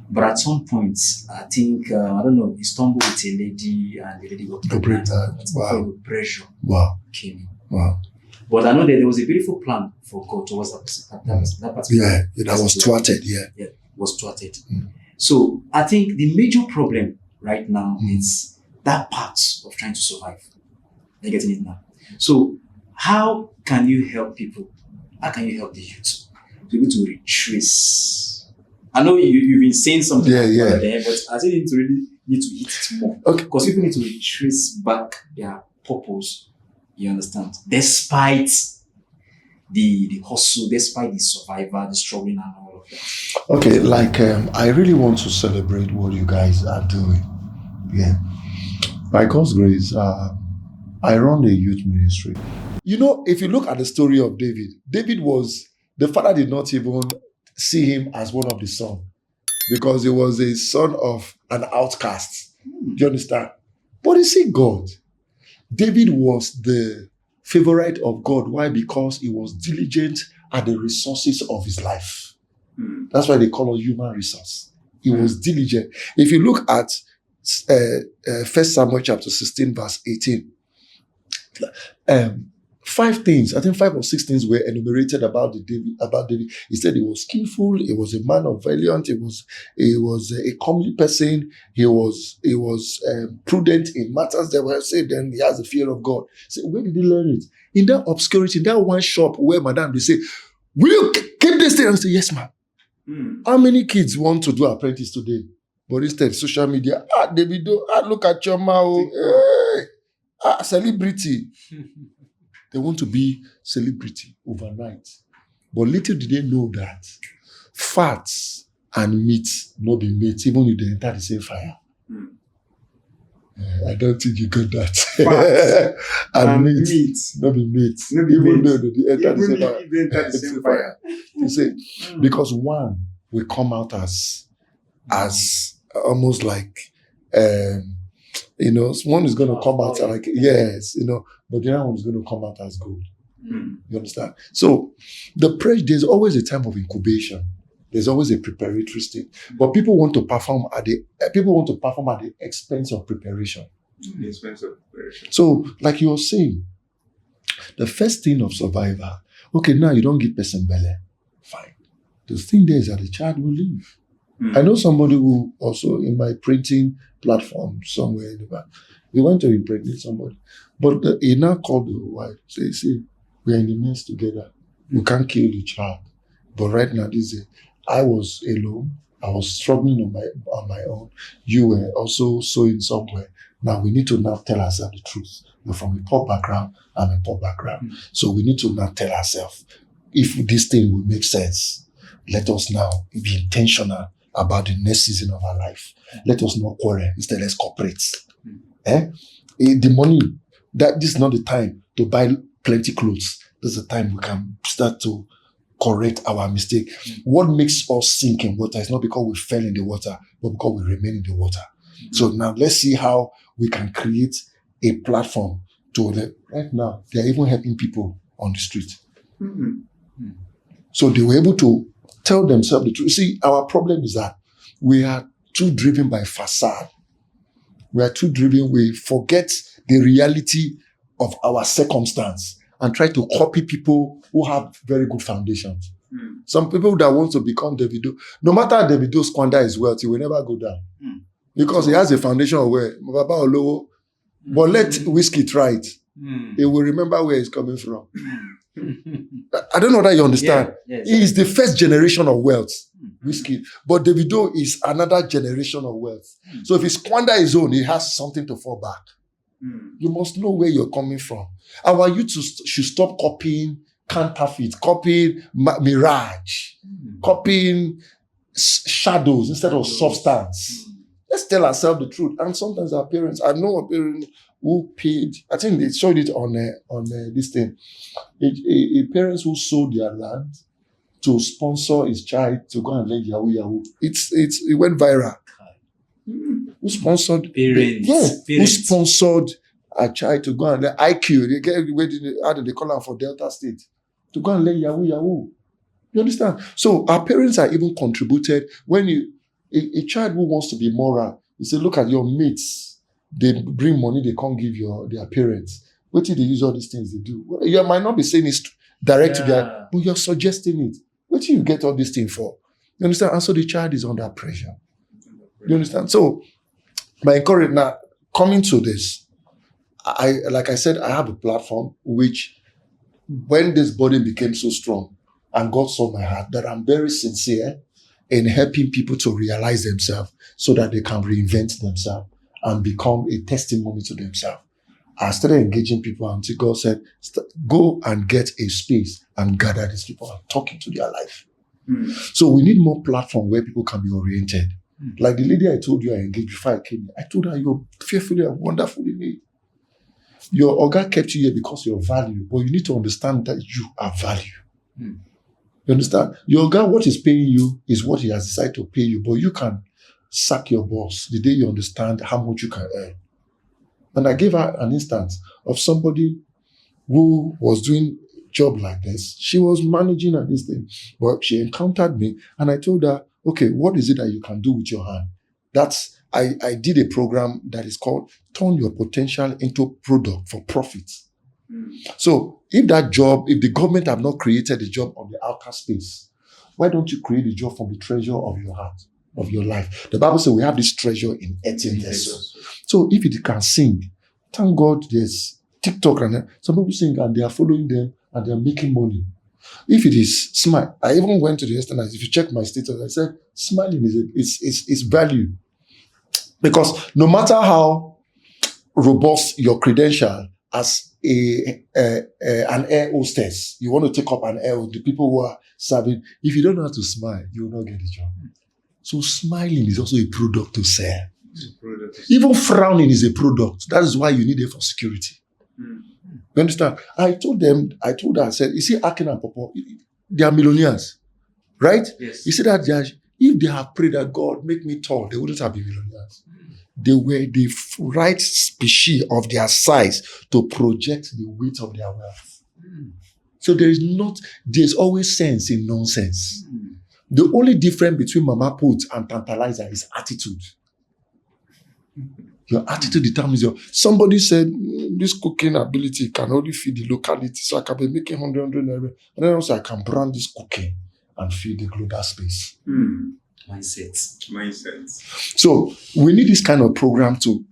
But at some point, I think, I don't know, he stumbled with a lady and the lady got pregnant. Wow. Pressure came in. Wow. But I know that there was a beautiful plan for God towards that particular. Yeah, that was thwarted, Yeah, was thwarted. So I think the major problem right now is that part of trying to survive. You're getting it now. So how can you help people? How can you help the youth to be able to retrace? I know you've been saying something there, but I think you really need to hit it more. Okay. Because people need to retrace back their purpose. You understand? Despite the hustle, despite the survivor, the struggling and all of that. Okay, like I really want to celebrate what you guys are doing. Yeah. By God's grace, I run a youth ministry. You know, if you look at the story of David was, the father did not even see him as one of the sons, because he was a son of an outcast. Do you understand? But you see, God, David was the favorite of God. Why? Because he was diligent at the resources of his life. That's why they call it human resource. He was diligent. If you look at 1 Samuel chapter 16, verse 18, 5 things, I think 5 or 6 things were enumerated about David. He said he was skillful, he was a man of valiant, he was a comely person, he was prudent in matters that were said, then he has the fear of God. So where did he learn it? In that obscurity, in that one shop where madam, they say, will you keep this thing? And I say, yes, ma'am. How many kids want to do apprentice today? But instead, social media, David, look at your mouth, celebrity. They want to be celebrity overnight. But little did they know that fats and meat not be made, even if they enter the same fire. I don't think you got that. Fats and meat not be made, even though they enter the same fire. You see, because one will come out as almost like, one is going to come out like, yes, but the other one is going to come out as gold. You understand? So there's always a time of incubation. There's always a preparatory state. But people want to perform at the expense of preparation. The expense of preparation. So, like you were saying, the first thing of survivor, okay, now you don't give person belly. Fine. The thing there is that the child will live. I know somebody who also in my printing platform somewhere in the back, he went to impregnate somebody. But he now called the wife, say, see, we are in the mess together. You can't kill the child. But right now, I was alone. I was struggling on my own. You were also sowing somewhere. Now we need to now tell ourselves the truth. You're from a poor background, I'm a poor background. So we need to now tell ourselves, if this thing will make sense, let us now be intentional about the next season of our life. Let us not quarrel. Instead, let's cooperate. The money, that this is not the time to buy plenty clothes. This is the time we can start to correct our mistake. What makes us sink in water is not because we fell in the water, but because we remain in the water. So now let's see how we can create a platform right now, they're even helping people on the street. So they were able to tell themselves the truth. See, our problem is that we are too driven by facade. We are too driven. We forget the reality of our circumstance and try to copy people who have very good foundations. Some people that want to become Davido, no matter how Davido squander his wealth, he will never go down. Because he has a foundation of where Baba Olowo. But let Whiskey try it. He will remember where he's coming from. I don't know that you understand. He is the first generation of wealth, Whiskey. But Davido is another generation of wealth. So if he squander his own, he has something to fall back. You must know where you're coming from. Our youth should stop copying counterfeit, copying mirage, copying shadows instead of substance. Let's tell ourselves the truth. And sometimes our parents, I know a parent who paid, I think they showed it on this thing, a parents who sold their land to sponsor his child to go and learn Yahoo. It went viral. Who sponsored parents? Who sponsored a child to go and learn IQ? They get how do they call them for Delta State to go and learn Yahoo. You understand? So our parents are even contributed. When a child who wants to be moral, you say, look at your mates. They bring money, they can't give their parents. What do they use all these things they do? Well, you might not be saying it's direct to their, but you're suggesting it. What do you get all these things for? You understand? And so the child is under pressure. You understand? So, my encouragement now, coming to this, like I said, I have a platform which, when this body became so strong, and God saw my heart, that I'm very sincere in helping people to realize themselves so that they can reinvent themselves and become a testimony to themselves. I started engaging people until God said, go and get a space and gather these people and talk into their life. So we need more platform where people can be oriented. Like the lady I told you I engaged before I came, I told her, you're fearfully and wonderfully made. Your Oga kept you here because you're value, but you need to understand that you are value. You understand? Your Oga, what is paying you is what he has decided to pay you, but you can sack your boss the day you understand how much you can earn. And I gave her an instance of somebody who was doing a job like this. She was managing at this thing, but she encountered me and I told her, okay, what is it that you can do with your hand? I did a program that is called Turn Your Potential into Product for Profit. So if the government have not created a job on the outer space, why don't you create a job from the treasure of your heart, of your life? The Bible says we have this treasure in earthen vessels. So if it can sing, thank God there's TikTok and some people sing and they are following them and they are making money. If it is smile, I even went to the extent that if you check my status, I said smiling is value. Because no matter how robust your credential as an air hostess, you want to take up an air with the people who are serving. If you don't know how to smile, you will not get the job. So smiling is also a product to sell. Even frowning is a product. That is why you need it for security. You understand? I told her, I said, you see, Akin and Popo, they are millionaires, right? Yes. You see that if they have prayed that God make me tall, they wouldn't have been millionaires. They were the right species of their size to project the weight of their wealth. So there's always sense in nonsense. The only difference between Mama Put and Tantalizer is attitude. Your attitude determines somebody said, this cooking ability can only feed the locality, so I can be making 100 naira. And then also I can brand this cooking and feed the global space. Mindset. So we need this kind of program to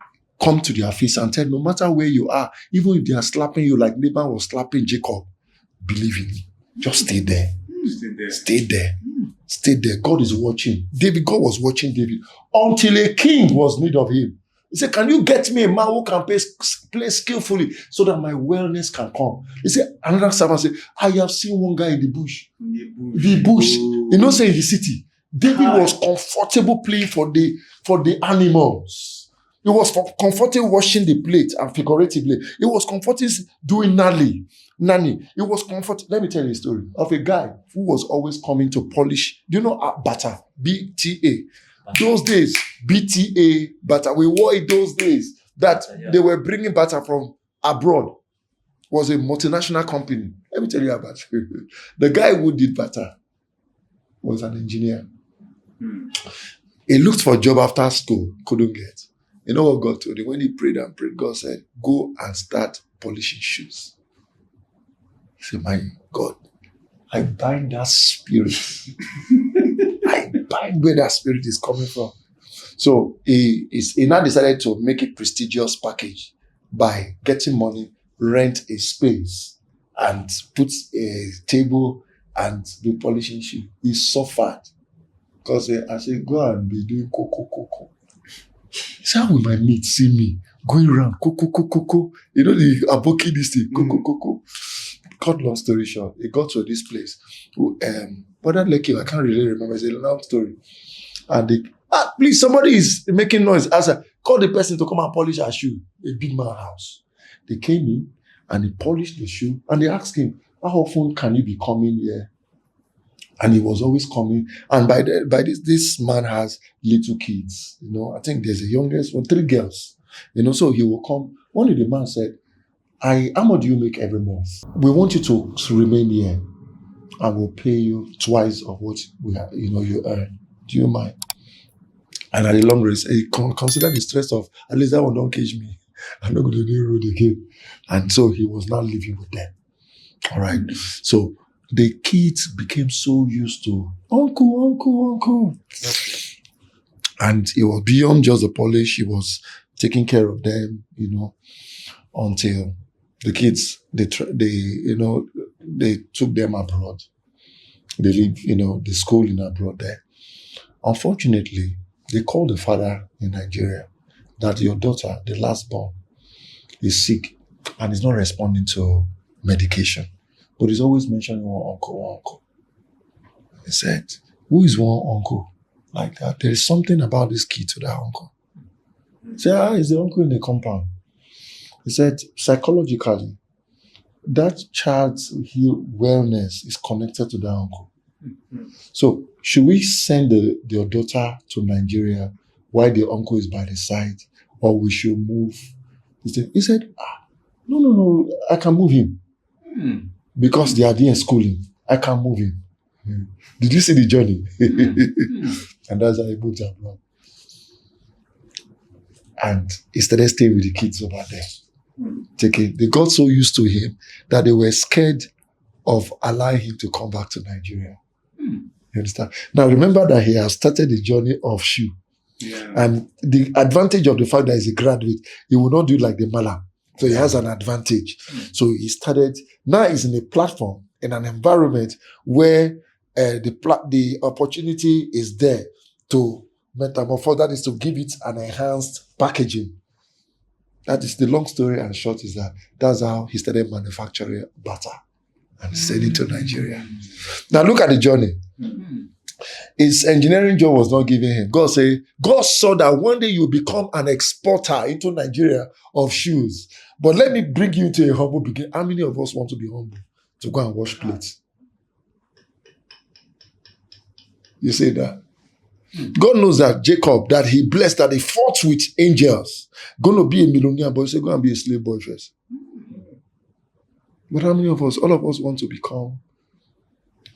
come to their face and tell no matter where you are, even if they are slapping you like Laban was slapping Jacob, believe in me. Just stay there. Stay there. God is watching. God was watching David until a king was need of him. He said, can you get me a man who can play skillfully so that my wellness can come? He said, another servant said, I have seen one guy in the bush. The bush. You know, say in the city. David was comfortable playing for the animals. He was comfortable washing the plate and figuratively. He was comfortable doing nanny. It was comfort. Let me tell you a story of a guy who was always coming to polish. Do you know butter? BTA. Those days, BTA butter. We wore it those days that they were bringing butter from abroad. Was a multinational company. Let me tell you about it. The guy who did butter was an engineer. He looked for a job after school, couldn't get. You know what God told him? When he prayed and prayed, God said, go and start polishing shoes. He said, my God, I bind that spirit. I bind where that spirit is coming from. So he now decided to make a prestigious package by getting money, rent a space, and put a table and be polishing shoes. He suffered. Because I said, go and be doing coco. He said, how will my mate see me going around coco? You know, the aboki this thing, coco. Cut long story short, he got to this place. But that like I can't really remember. It's a long story. And they, please, somebody is making noise. I said, call the person to come and polish our shoe. A big man house. They came in and he polished the shoe. And they asked him, how often can you be coming here? And he was always coming. And by this man has little kids. You know, I think there's a youngest one, 3 girls. You know, so he will come. One of the man said, how much do you make every month? We want you to remain here. I will pay you twice of what you earn. Do you mind? And at the long race, he considered the stress of, at least that one don't cage me. I'm not going to do road again. And so he was now living with them. All right. So the kids became so used to uncle. And it was beyond just the polish. He was taking care of them, you know, until the kids, they took them abroad. They live, the school in abroad there. Unfortunately, they called the father in Nigeria that your daughter, the last born, is sick and is not responding to medication. But he's always mentioning one uncle. He said, who is one uncle like that? There is something about this kid to that uncle. He said, it's the uncle in the compound. He said, psychologically, that child's wellness is connected to that uncle. So, should we send your daughter to Nigeria while the uncle is by the side, or we should move? He said, no, I can move him. Because they are doing schooling. I can move him. Did you see the journey? And that's how he moved abroad. And he started staying with the kids over there. They got so used to him that they were scared of allowing him to come back to Nigeria. You understand? Now remember that he has started the journey of shoe. Yeah. And the advantage of the fact that he's a graduate, he will not do like the Malam. So he has an advantage. So he started, now he's in a platform, in an environment where the opportunity is there to metamorphose, that is to give it an enhanced packaging. That is the long story and short is that's how he started manufacturing butter and sending to Nigeria. Now look at the journey. His engineering job was not giving him. God saw that one day you become an exporter into Nigeria of shoes. But let me bring you to a humble beginning. How many of us want to be humble to go and wash plates? You say that. God knows that Jacob, that he blessed, that he fought with angels. Going to be a millionaire, but he said, go and be a slave boy first. But how many of us, all of us want to become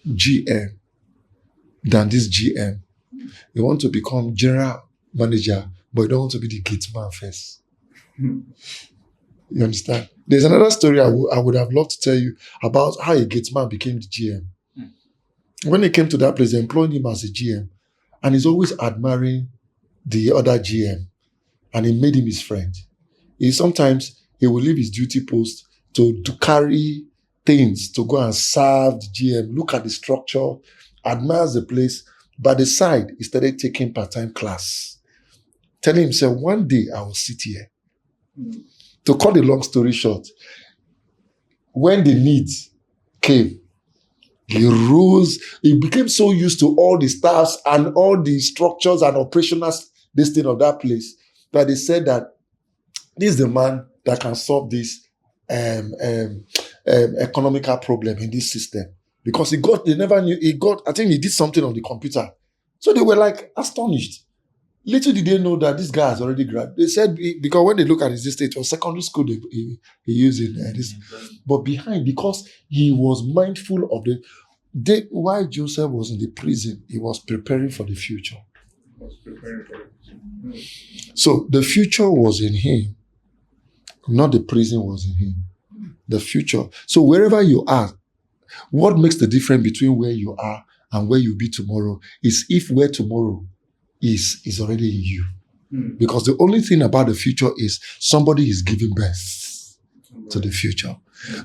GM than this GM? You want to become general manager, but you don't want to be the gate man first. You understand? There's another story I would have loved to tell you about how a gate man became the GM. When he came to that place, they employed him as a GM. And he's always admiring the other GM. And he made him his friend. Sometimes he will leave his duty post to carry things, to go and serve the GM, look at the structure, admires the place. By the side, he started taking part-time class. telling himself, one day I will sit here. Mm. To cut the long story short, when the need came, he rose. He became so used to all the staffs and all the structures and operational this thing of that place that they said that this is the man that can solve this economical problem in this system. Because they never knew, I think he did something on the computer. So they were like astonished. Little did they know that this guy has already graduated. They said, because when they look at his estate, it was secondary school he used in this. But behind, because he was mindful of while Joseph was in the prison, he was preparing for the future. So the future was in him, not the prison was in him. The future. So wherever you are, what makes the difference between where you are and where you'll be tomorrow is if where tomorrow is already in you. Because the only thing about the future is somebody is giving birth to the future.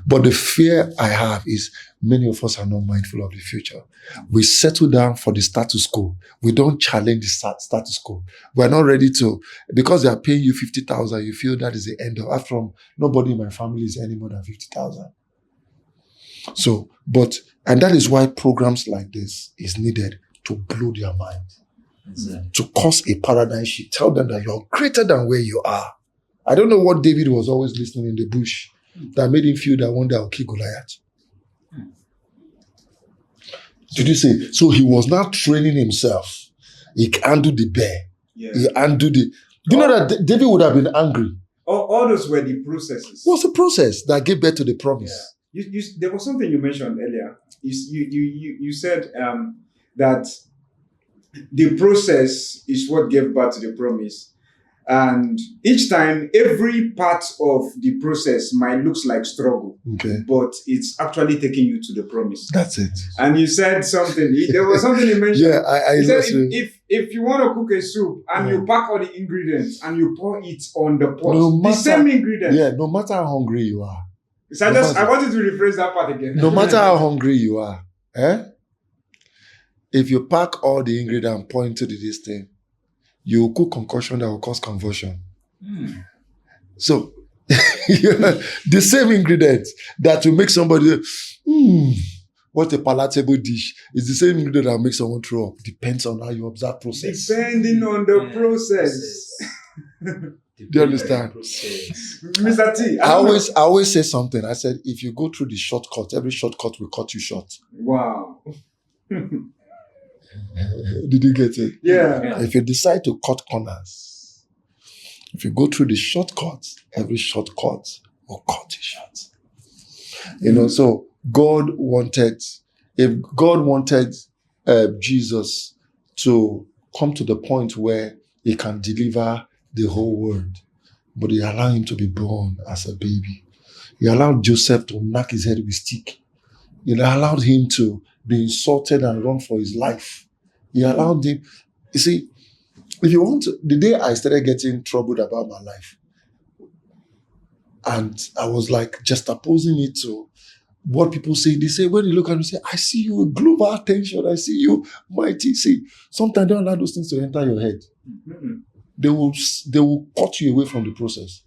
But the fear I have is many of us are not mindful of the future. We settle down for the status quo. We don't challenge the status quo. We're not ready to, because they are paying you 50,000, you feel that is the end of, after all, nobody in my family is any more than 50,000. So, and that is why programs like this is needed to blow their mind. Exactly. To cause a paradigm shift. Tell them that you're greater than where you are. I don't know what David was always listening in the bush that made him feel that one day I'll kill Goliath. Did you see? So he was now training himself. He handled the bear. Yeah. He handled the... Do you know that David would have been angry? All those were the processes. What's the process that gave birth to the promise? Yeah. There was something you mentioned earlier. You said that the process is what gave birth to the promise. And each time, every part of the process might look like struggle, but it's actually taking you to the promise. That's it. And you said something. There was something you mentioned. Yeah, I said if you want to cook a soup and you pack all the ingredients and you pour it on the pot, the same ingredients. Yeah, no matter how hungry you are. So I wanted to rephrase that part again. No matter how hungry you are, if you pack all the ingredients and pour into this thing, you will cook concoction that will cause convulsion. So, the same ingredients that will make somebody, what a palatable dish, is the same ingredient that will make someone throw up. Depends on how you observe process. Depending on the process. Do you understand? Mr. T, I always say something. I said, if you go through the shortcut, every shortcut will cut you short. Wow. Did you get it? Yeah. If you decide to cut corners, if you go through the shortcuts, every shortcut will cut you short. So if God wanted Jesus to come to the point where he can deliver the whole world, but he allowed him to be born as a baby. He allowed Joseph to knock his head with a stick. He allowed him to be insulted and run for his life. He allowed him. You see, if you want to, the day I started getting troubled about my life, and I was like just opposing it to what people say. They say, when you look at me, say, I see you with global attention. I see you mighty. See, sometimes don't allow those things to enter your head. Mm-hmm. They will cut you away from the process.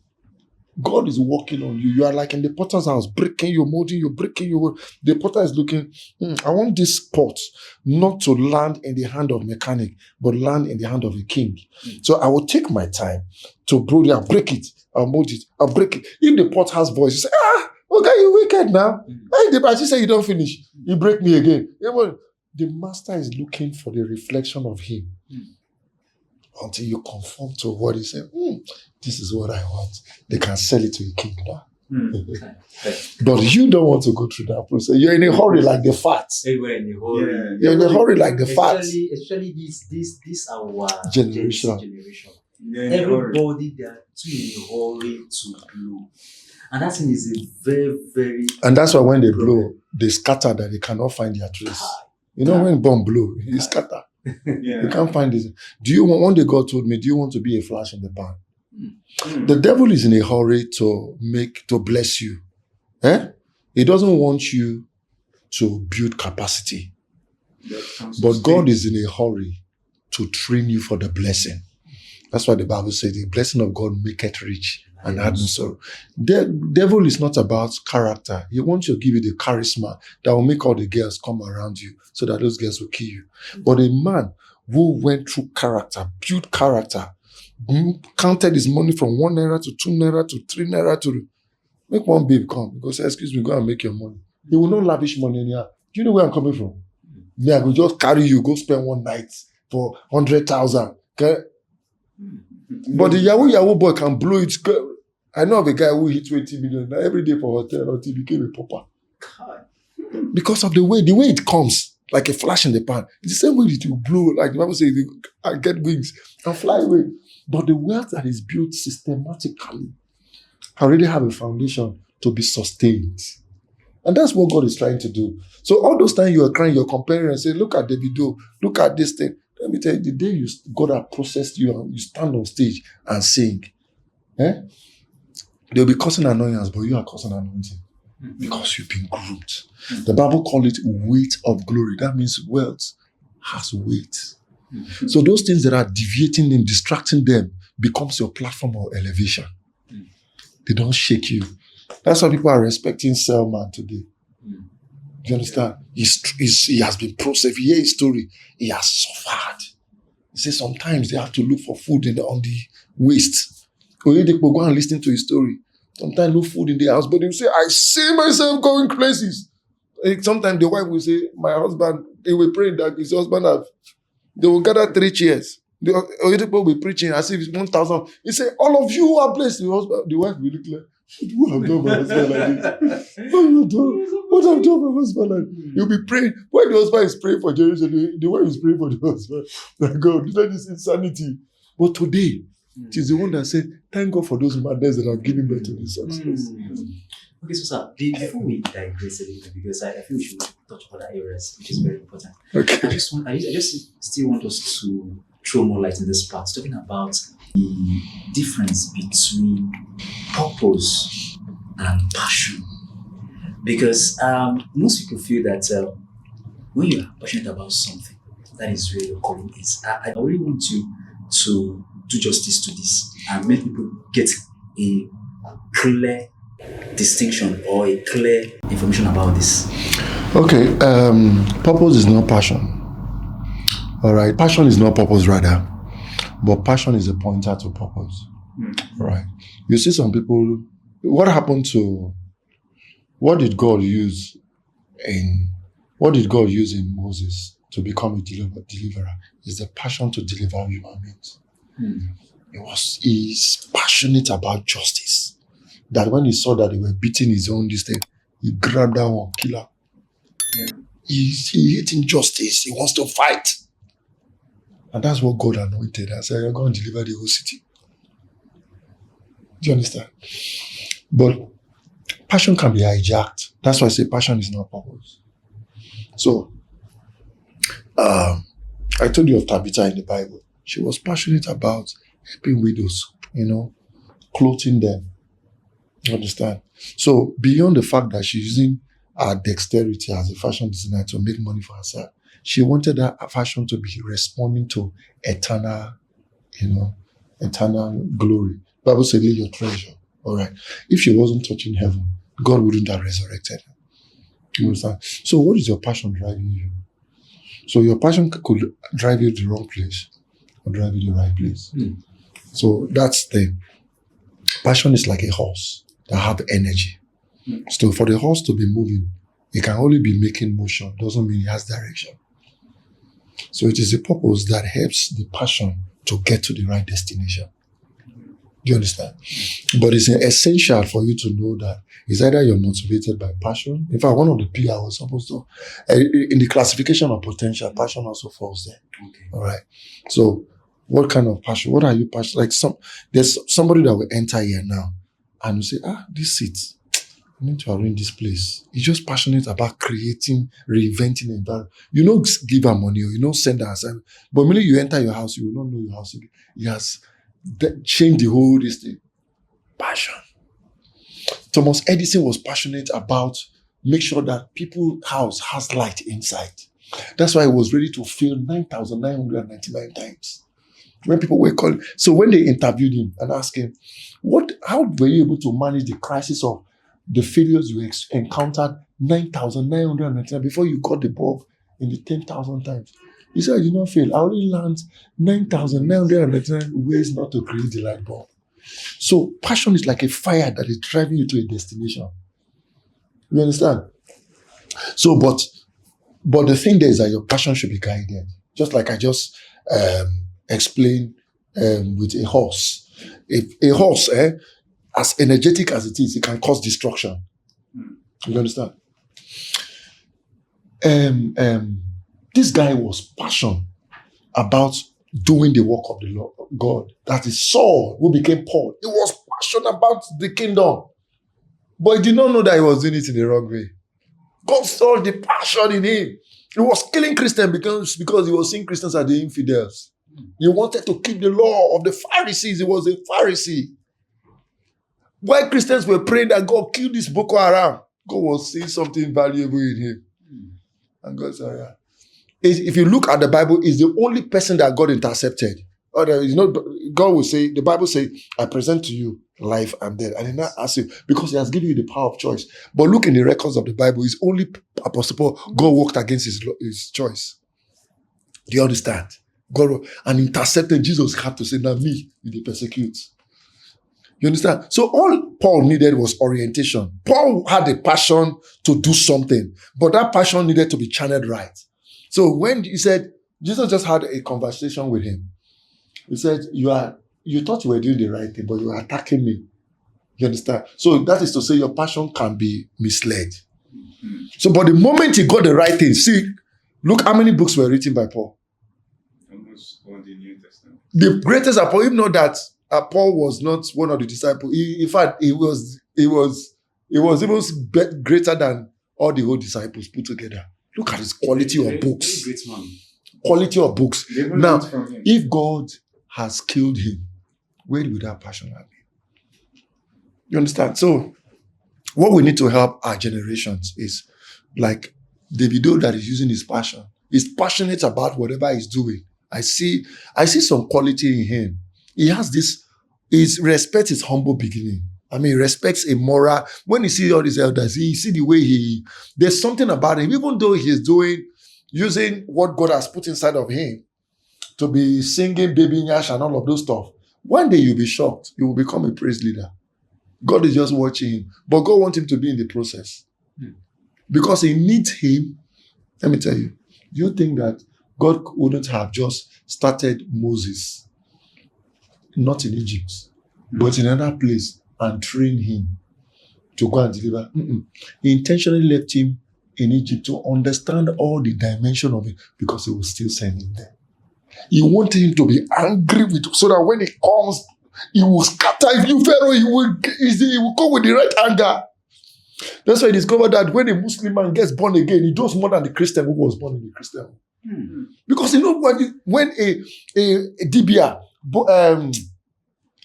God is working on you. You are like in the potter's house, breaking, you're molding, you're breaking, the potter is looking, I want this pot not to land in the hand of a mechanic, but land in the hand of a king. So I will take my time to I'll break it, I'll mold it, I'll break it. If the pot has voice, you say, okay, you wicked now. Hey, the Bible say you don't finish. You break me again. The master is looking for the reflection of him. Until you conform to what he said, this is what I want. They can sell it to a king now. But you don't want to go through that process. You're in a hurry like the fats. We're in a hurry. You're in a hurry like the fats. Especially this our generation. Everybody they are too in a hurry to blow. And that thing is a very, very... And that's why when they blow, they scatter that they cannot find their trace. When bomb blow, you scatter. You can't find this. One day God told me, do you want to be a flash in the pan? The devil is in a hurry to bless you. He doesn't want you to build capacity. But God is in a hurry to train you for the blessing. That's why the Bible says the blessing of God maketh rich and add no sorrow. The devil is not about character. He wants to give you the charisma that will make all the girls come around you so that those girls will kill you. But a man who went through character, built character, counted his money from 1 naira to 2 naira to 3 naira to make one babe come. Because, excuse me, go and make your money. He will not lavish money anyhow. Do you know where I'm coming from? Me, I will just carry you, go spend one night for 100,000. Okay? But the Yahoo boy can blow it. I know of a guy who hit 20 million every day for hotel until he became a pauper. Because of the way it comes, like a flash in the pan. It's the same way it will blow, like the Bible says, I get wings and fly away. But the wealth that is built systematically already have a foundation to be sustained. And that's what God is trying to do. So all those times you are crying, you're comparing and saying, look at Davido, look at this thing. Let me tell you, the day God has processed you and you stand on stage and sing, they'll be causing annoyance, but you are causing anointing because you've been groomed. The Bible calls it weight of glory. That means wealth has weight. So those things that are deviating them, distracting them, becomes your platform of elevation. They don't shake you. That's why people are respecting Selman today. Do you understand? He has been processed. If you hear his story, he has suffered. He says sometimes they have to look for food on the waste. Oyedepo, go and listen to his story. Sometimes no food in the house, but he will say, I see myself going places. Sometimes the wife will say, my husband, they will pray that his husband they will gather 3 chairs. The Oyedepo will be preaching as if it's 1,000. He say, all of you who are blessed. The wife will look like, what have done my husband like this? What have done my husband like this? He'll be praying. When the husband is praying for Jerusalem, the wife is praying for the husband. Like, God, this is insanity. But today, it is the one that said, thank God for those mothers that have given birth to this success. Okay, so sir, before we digress a little, because I feel we should touch other areas, which is very important. Okay. I just still want us to throw more light in this part, talking about the difference between purpose and passion. Because most people feel that when you are passionate about something, that is where your calling is. I really want you to do justice to this and make people get a clear distinction or a clear information about this. Okay, purpose is not passion. All right, passion is not purpose rather, but passion is a pointer to purpose. All right, you see some people. What did God use in Moses to become a deliverer? Is the passion to deliver human beings. He's passionate about justice. That when he saw that they were beating his own he grabbed that one, killer. Yeah. He hates injustice. He wants to fight. And that's what God anointed and said, you're going to deliver the whole city. Do you understand? But passion can be hijacked. That's why I say passion is not purpose. So, I told you of Tabitha in the Bible. She was passionate about helping widows, clothing them. You understand? So, beyond the fact that she's using her dexterity as a fashion designer to make money for herself, she wanted that fashion to be responding to eternal glory. The Bible said, lay your treasure. All right. If she wasn't touching heaven, God wouldn't have resurrected her. You understand? So, what is your passion driving you? So, your passion could drive you to the wrong place or drive you to the right place. So, that's the thing. Passion is like a horse that have energy. So, for the horse to be moving, it can only be making motion. Doesn't mean it has direction. So, it is the purpose that helps the passion to get to the right destination. Do you understand? But it's essential for you to know that it's either you're motivated by passion. In fact, one of the P I was supposed to, in the classification of potential, passion also falls there. Okay. All right. So, what kind of passion? What are you passionate? Like there's somebody that will enter here now and will say, this seat, I need to arrange this place. He's just passionate about creating, reinventing the environment. You don't give her money or you don't send her assignment. But immediately you enter your house, you will not know your house again. He has changed the whole thing. Passion. Thomas Edison was passionate about make sure that people's house has light inside. That's why he was ready to fail 9,999 times. When people were calling. So when they interviewed him and asked him, how were you able to manage the crisis of the failures you encountered 9,999 before you got the bulb in the 10,000 times? He said, I did not fail. I only learned 9,999 ways not to create the light bulb. So passion is like a fire that is driving you to a destination. You understand? So, but the thing there is that your passion should be guided. Just like I just explained with a horse. If a horse, as energetic as it is, it can cause destruction. You understand? This guy was passionate about doing the work of the Lord God. That is Saul, who became Paul. He was passionate about the kingdom. But he did not know that he was doing it in the wrong way. God saw the passion in him. He was killing Christians because he was seeing Christians as the infidels. He wanted to keep the law of the Pharisees. He was a Pharisee. While Christians were praying that God kill this Boko Haram, God was seeing something valuable in him. And God said, yeah. If you look at the Bible, he's the only person that God intercepted. Or there is no, God will say, the Bible says, I present to you life and death. And he not ask you, because he has given you the power of choice. But look in the records of the Bible, it's only Apostle Paul, God walked against his choice. Do you understand? God and intercepted. Jesus had to say, now me, you persecute. You understand? So all Paul needed was orientation. Paul had a passion to do something, but that passion needed to be channeled right. So when he said, Jesus just had a conversation with him. He said, you thought you were doing the right thing, but you were attacking me. You understand? So that is to say your passion can be misled. So, but the moment he got the right thing, see, look how many books were written by Paul. Almost all the New Testament. The greatest apostle, even though that Paul was not one of the disciples. In fact, he was even greater than all the old disciples put together. Look at his quality of books. Great man. Quality of books. Now, from him. if God has killed him, where would that passion have been? You understand? So, what we need to help our generations is like Davido that is using his passion. He's passionate about whatever he's doing. I see some quality in him. He has this, he respects his humble beginning. I mean, he respects a moral. When you see all these elders, you see the way there's something about him, even though he's using what God has put inside of him to be singing Baby Nyash and all of those stuff. One day you'll be shocked. You will become a praise leader. God is just watching him. But God wants him to be in the process. Because he needs him. Let me tell you, do you think that God wouldn't have just started Moses, not in Egypt, but in another place, and trained him to go and deliver? He intentionally left him in Egypt to understand all the dimension of it, because he will still send him there. He wanted him to be angry with, so that when he comes, he will scatter. If you Pharaoh, he will come with the right anger. That's why I discovered that when a Muslim man gets born again, he does more than the Christian who was born in the Christian home. Because you know when a Dibia,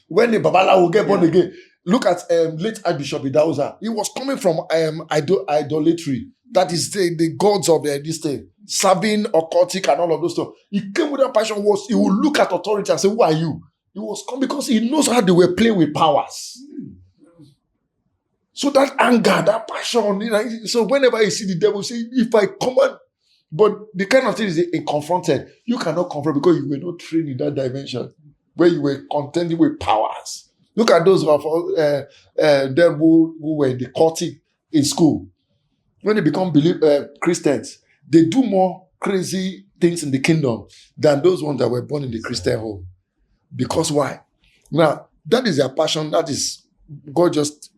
when a Babala will get born again, look at late Archbishop Idauza. He was coming from idolatry. That is the gods of this thing, serving occultic and all of those stuff. He came with that passion. He would look at authority and say, "Who are you?" He was come because he knows how they were playing with powers. So that anger, that passion, so whenever you see the devil say, if I command, but the kind of thing is confronted, you cannot confront because you were not trained in that dimension where you were contending with powers. Look at those of them who were in the cultic in school. When they become Christians, they do more crazy things in the kingdom than those ones that were born in the Christian home. Because why? Now, that is their passion. That is, God just,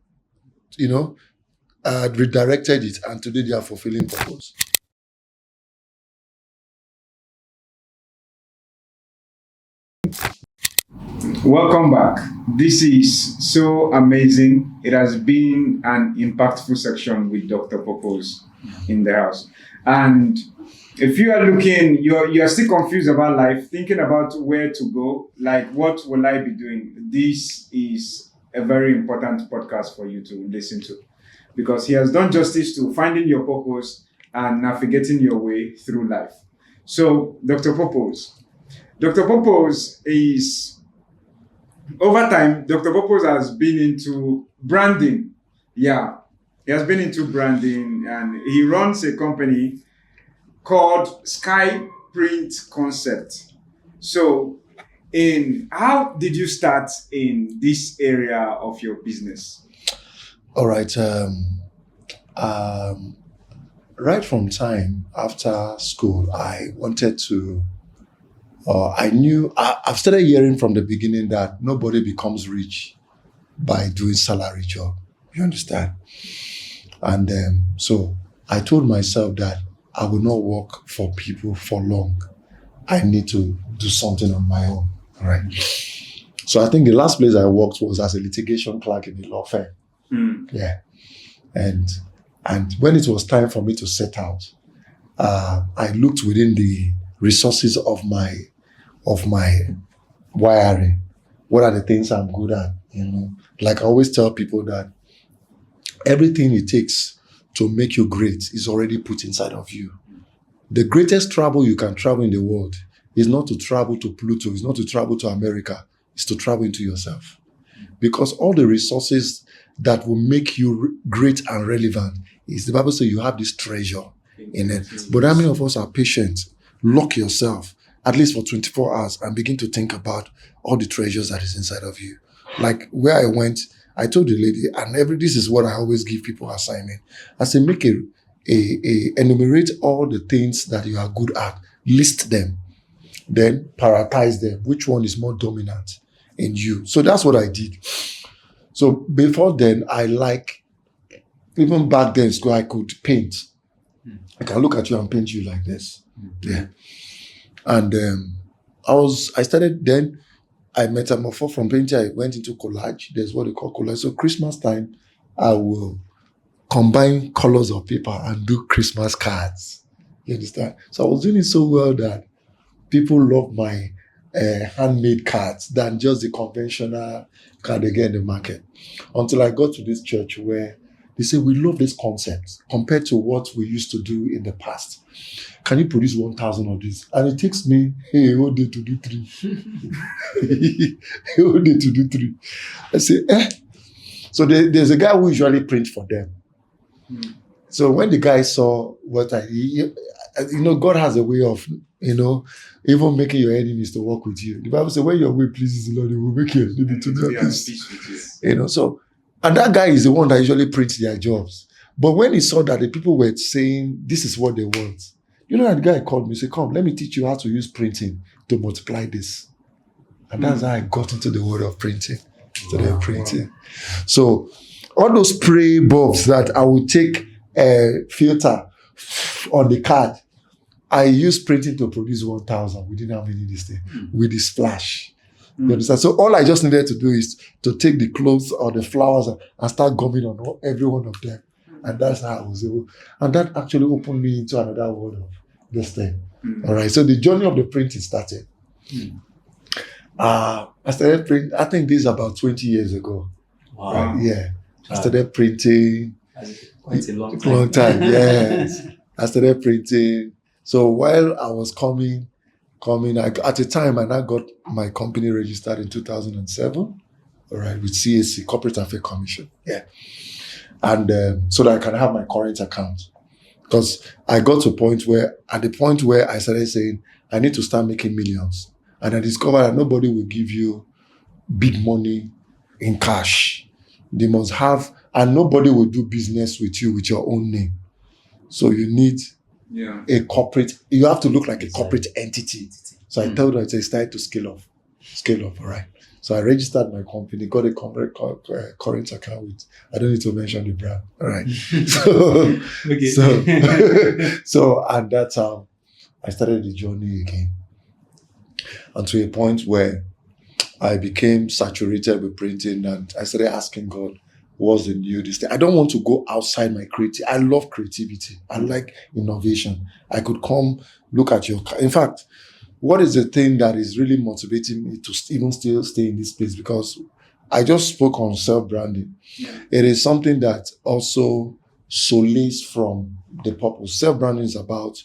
redirected it, and today they are fulfilling purpose. Welcome back. This is so amazing. It has been an impactful section with Dr. Purpose in the house. And if you are looking, you are still confused about life, thinking about where to go, like what will I be doing? This is a very important podcast for you to listen to, because he has done justice to finding your purpose and navigating your way through life. So, Dr. Purpose, Dr. Purpose is, over time, Dr. Purpose has been into branding. Yeah, he has been into branding, and he runs a company called Sky Print Concept. So, how did you start in this area of your business? All right. Um, right from time after school, I wanted to. I've started hearing from the beginning that nobody becomes rich by doing salary job. You understand? And so I told myself that I will not work for people for long. I need to do something on my own. Right. So I think the last place I worked was as a litigation clerk in a law firm. Yeah. And when it was time for me to set out, I looked within the resources of my wiring. What are the things I'm good at? Like I always tell people that everything it takes to make you great is already put inside of you. The greatest travel you can travel in the world is not to travel to Pluto, is not to travel to America, it's to travel into yourself. Because all the resources that will make you great and relevant is, the Bible says, you have this treasure in it. But how many of us are patient? Lock yourself at least for 24 hours and begin to think about all the treasures that is inside of you. Like where I went, I told the lady, and this is what I always give people assignment. I say, make enumerate all the things that you are good at, list them, then prioritize them. Which one is more dominant in you? So that's what I did. So before then, even back then in school, I could paint. I can look at you and paint you like this. Yeah. And I started then, I metamorphosed from painting, I went into collage. There's what they call collage. So Christmas time, I will combine colors of paper and do Christmas cards. You understand? So I was doing it so well that people love my handmade cards than just the conventional card they get in the market. Until I got to this church where they say, we love this concept compared to what we used to do in the past. Can you produce 1,000 of these? And it takes me a whole day to do 3. A whole day to do 3. I say, So there's a guy who usually prints for them. So when the guy saw what God has a way of, even making your enemies to work with you. The Bible says, when your way pleases the Lord, He will make your enemy to be at peace. And that guy is the one that usually prints their jobs. But when he saw that the people were saying, this is what they want, that guy called me, said, come, let me teach you how to use printing to multiply this. And that's how I got into the world of printing. Printing. So all those spray bulbs that I would take a filter on the card, I used printing to produce 1,000. We didn't have any this thing with the splash. You understand? So all I just needed to do is to take the clothes or the flowers and start gumming on every one of them. And that's how I was able. And that actually opened me into another world of this thing. All right. So the journey of the printing started. I started printing, I think this is about 20 years ago. Wow. Right? Yeah. I started printing. Quite a long time. Yes. I started printing. So while I was coming, at the time, I now got my company registered in 2007, all right, with CAC, Corporate Affairs Commission. Yeah. And so that I can have my current account. Because I got to a point where I started saying, I need to start making millions. And I discovered that nobody will give you big money in cash. They must have, and nobody will do business with you with your own name. So you need a corporate, you have to look like a corporate entity. So I told her, it's time to scale up, all right. So I registered my company, got a current account with, I don't need to mention the brand, all right. So and that's how I started the journey again. And to a point where I became saturated with printing and I started asking God, what's the new this thing? I don't want to go outside my creativity. I love creativity. I like innovation. I could come look at your, in fact, what is the thing that is really motivating me to even still stay in this place? Because I just spoke on self-branding. It is something that also solace from the purpose. Self-branding is about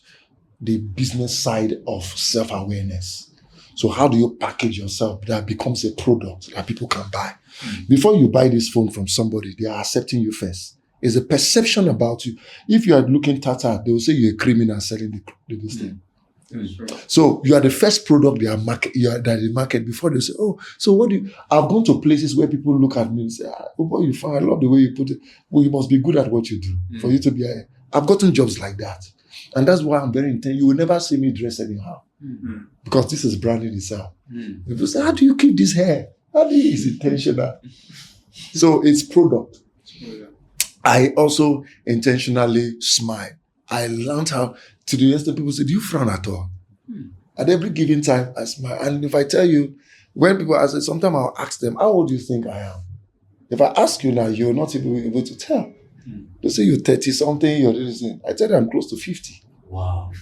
the business side of self-awareness. So how do you package yourself that becomes a product that people can buy? Before you buy this phone from somebody, they are accepting you first. It's a perception about you. If you are looking tattered, they will say you're a criminal selling this thing. So you are the first product they market before they say, oh, so what do you... I've gone to places where people look at me and say, oh boy, you fine, I love the way you put it. Well, you must be good at what you do for you to be I've gotten jobs like that. And that's why I'm very intense. You will never see me dress anyhow. Because this is branding itself. People say, how do you keep this hair? How do you... It's intentional. So it's product. I also intentionally smile. I learned how to the extent people say, do you frown at all? At every given time, I smile. And if I tell you, when people ask, sometimes I'll ask them, how old do you think I am? If I ask you now, you're not even able to tell. They say you're 30 something, you're this thing. I tell them I'm close to 50. Wow.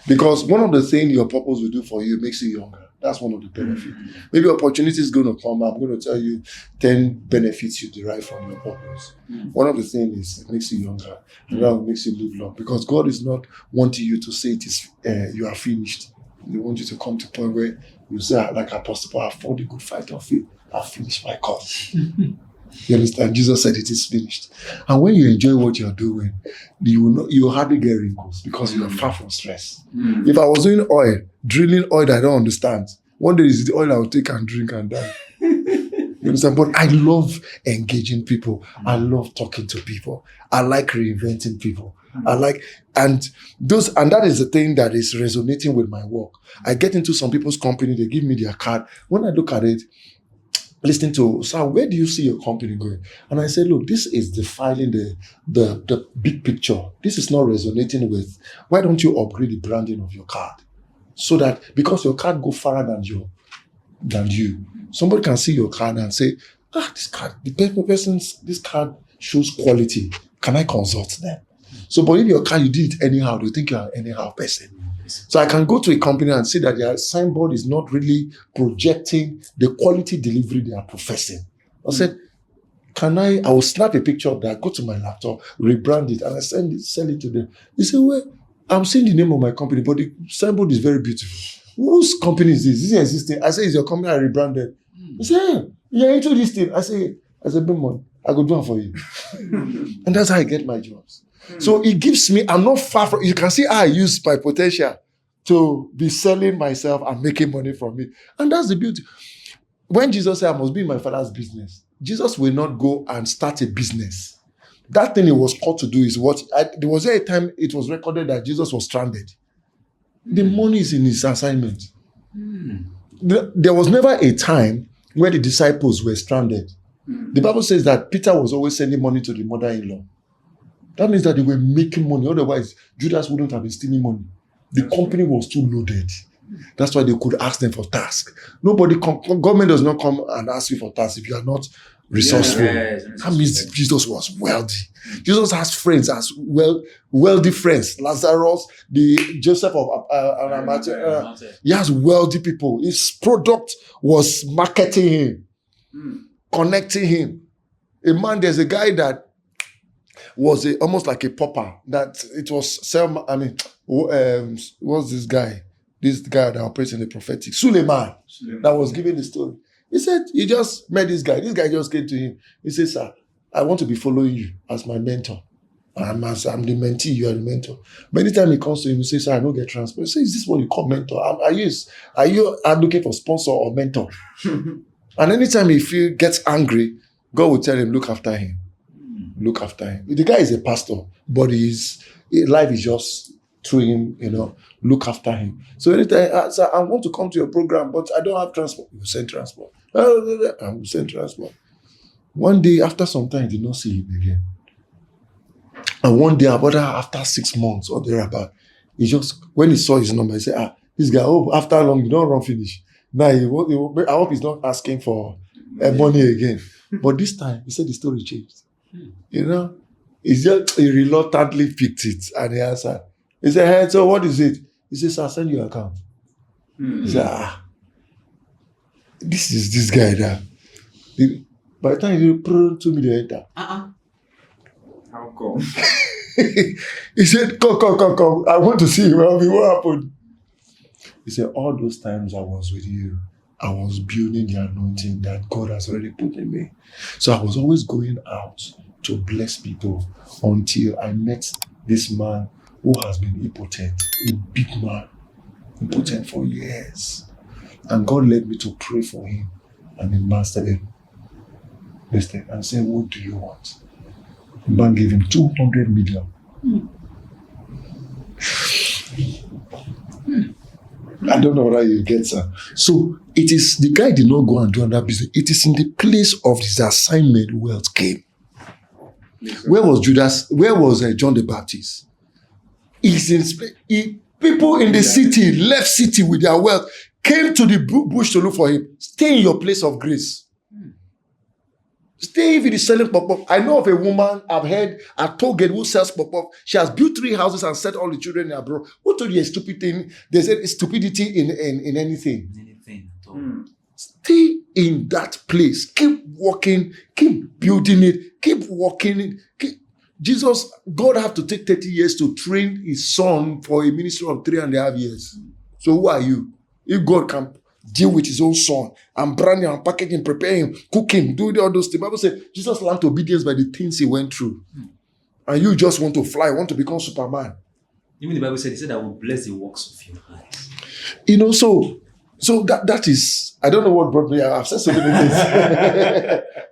Because one of the things your purpose will do for you makes you younger. That's one of the benefits. Maybe opportunity is going to come. I'm going to tell you 10 benefits you derive from your purpose. One of the things is it makes you younger. And that makes you live long. Because God is not wanting you to say it is you are finished. He wants you to come to a point where you say, like Apostle Paul, I've fought the good fight of faith. I've finished my course. You understand? Jesus said it is finished. And when you enjoy what you're doing, you hardly get wrinkles because you are far from stress. If I was doing oil, drilling oil that I don't understand, one day is the oil I will take and drink and die. You understand? But I love engaging people. I love talking to people. I like reinventing people. And that is the thing that is resonating with my work. I get into some people's company, they give me their card. When I look at it, listening to, sir, where do you see your company going? And I say, look, this is defining the big picture. This is not resonating with, why don't you upgrade the branding of your card? So that, because your card go farther than you. Somebody can see your card and say, this card, this card shows quality. Can I consult them? So, but if your card, you did it anyhow, they think you're an anyhow person. So I can go to a company and see that their signboard is not really projecting the quality delivery they are professing. I said, I will snap a picture of that, go to my laptop, rebrand it, and I sell it to them. They say, well, I'm seeing the name of my company, but the signboard is very beautiful. Whose company is this? Is it existing? I say, it's your company I rebranded. They say, yeah, you're into this thing. I say, big man, I go do it for you. And that's how I get my jobs. So it gives me, I'm not far from, you can see how I use my potential to be selling myself and making money from it. And that's the beauty. When Jesus said, I must be in my father's business, Jesus will not go and start a business. That thing he was called to do is there was a time it was recorded that Jesus was stranded. The money is in his assignment. There was never a time where the disciples were stranded. The Bible says that Peter was always sending money to the mother-in-law. That means that they were making money. Otherwise, Judas wouldn't have been stealing money. The company was too loaded. That's why they could ask them for task. Government does not come and ask you for task if you are not resourceful. That means Jesus was wealthy. Jesus has friends, wealthy friends. Lazarus, the Joseph of Arimathea. He has wealthy people. His product was marketing him, connecting him. There's a guy that was almost like a pauper. That it was what's this guy? This guy that operates in the prophetic, Suleiman, that was giving the story. He said he just met this guy. This guy just came to him. He said, sir, I want to be following you as my mentor. I'm the mentee, you are the mentor. But anytime he comes to him, he says, sir, I don't get transport. He says, is this what you call mentor? Are you looking for sponsor or mentor? And anytime he gets angry, God will tell him, look after him. Look after him. The guy is a pastor, but his life is just through him, look after him. So anytime, sir, I want to come to your program, but I don't have transport. You will send transport. I will send transport. One day, after some time, he did not see him again. And one day, about after 6 months or thereabout, when he saw his number, he said, this guy, after long, you don't run finish. Now, I hope he's not asking for money again. But this time, he said the story changed. He reluctantly picked it and he answered. He said, hey, so what is it? He says, I'll send you an account. He said, this is this guy there. By the time you put 2 million enter. How come? He said, come. I want to see you. What happened? He said, all those times I was with you, I was building the anointing that God has already put in me. So I was always going out to bless people until I met this man who has been impotent, a big man, impotent for years. And God led me to pray for him. And the man started listening and said, what do you want? The man gave him 200 million. I don't know whether you get that. So it is, the guy did not go and do another business. It is in the place of his assignment wealth came. Where was Judas? Where was John the Baptist? People in the city left city with their wealth, came to the bush to look for him. Stay in your place of grace. Stay if it is selling pop-up. I know of a woman I've heard at Todal who sells pop-up. She has built 3 houses and set all the children in abroad. Who told you a stupid thing? There's a stupidity in anything. Anything at all. Stay in that place. Keep walking. Keep building it. Keep walking it. Jesus, God have to take 30 years to train his son for a ministry of 3.5 years. So who are you? If God can deal with his own son and brand him and package him, prepare him, cook him, do all those things. The Bible says Jesus learned obedience by the things he went through. And you just want to fly, want to become Superman. Even the Bible said, he said, I will bless the works of your hands. You know, so that is, I don't know what brought me. I've said so many things.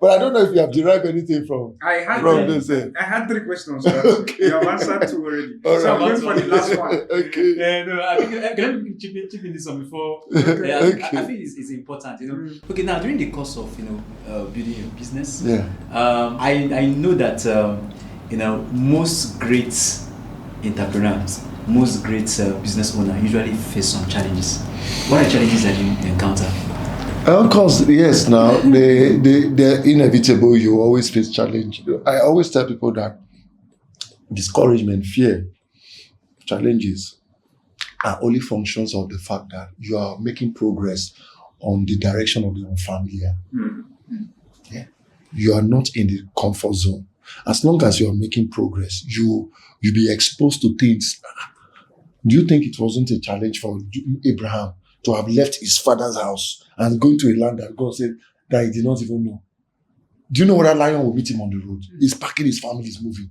But I don't know if you have derived anything from this. I had 3 questions. Okay. You have answered 2 already. All so right. I'm going for the last one. Okay. Yeah, no, I think let me chip in this one before. Okay. Yeah, I think it's important, you know. Okay, now during the course of building your business, I know that most great entrepreneurs, most great business owners usually face some challenges. What are the challenges that you encounter? Of course, yes. Now they're inevitable. You always face challenge. I always tell people that discouragement, fear, challenges are only functions of the fact that you are making progress on the direction of the unfamiliar. Yeah, you are not in the comfort zone. As long as you are making progress, you'll be exposed to things. Do you think it wasn't a challenge for Abraham to have left his father's house and going to a land that God said that he did not even know? Do you know what that lion will meet him on the road? He's packing his family, he's moving.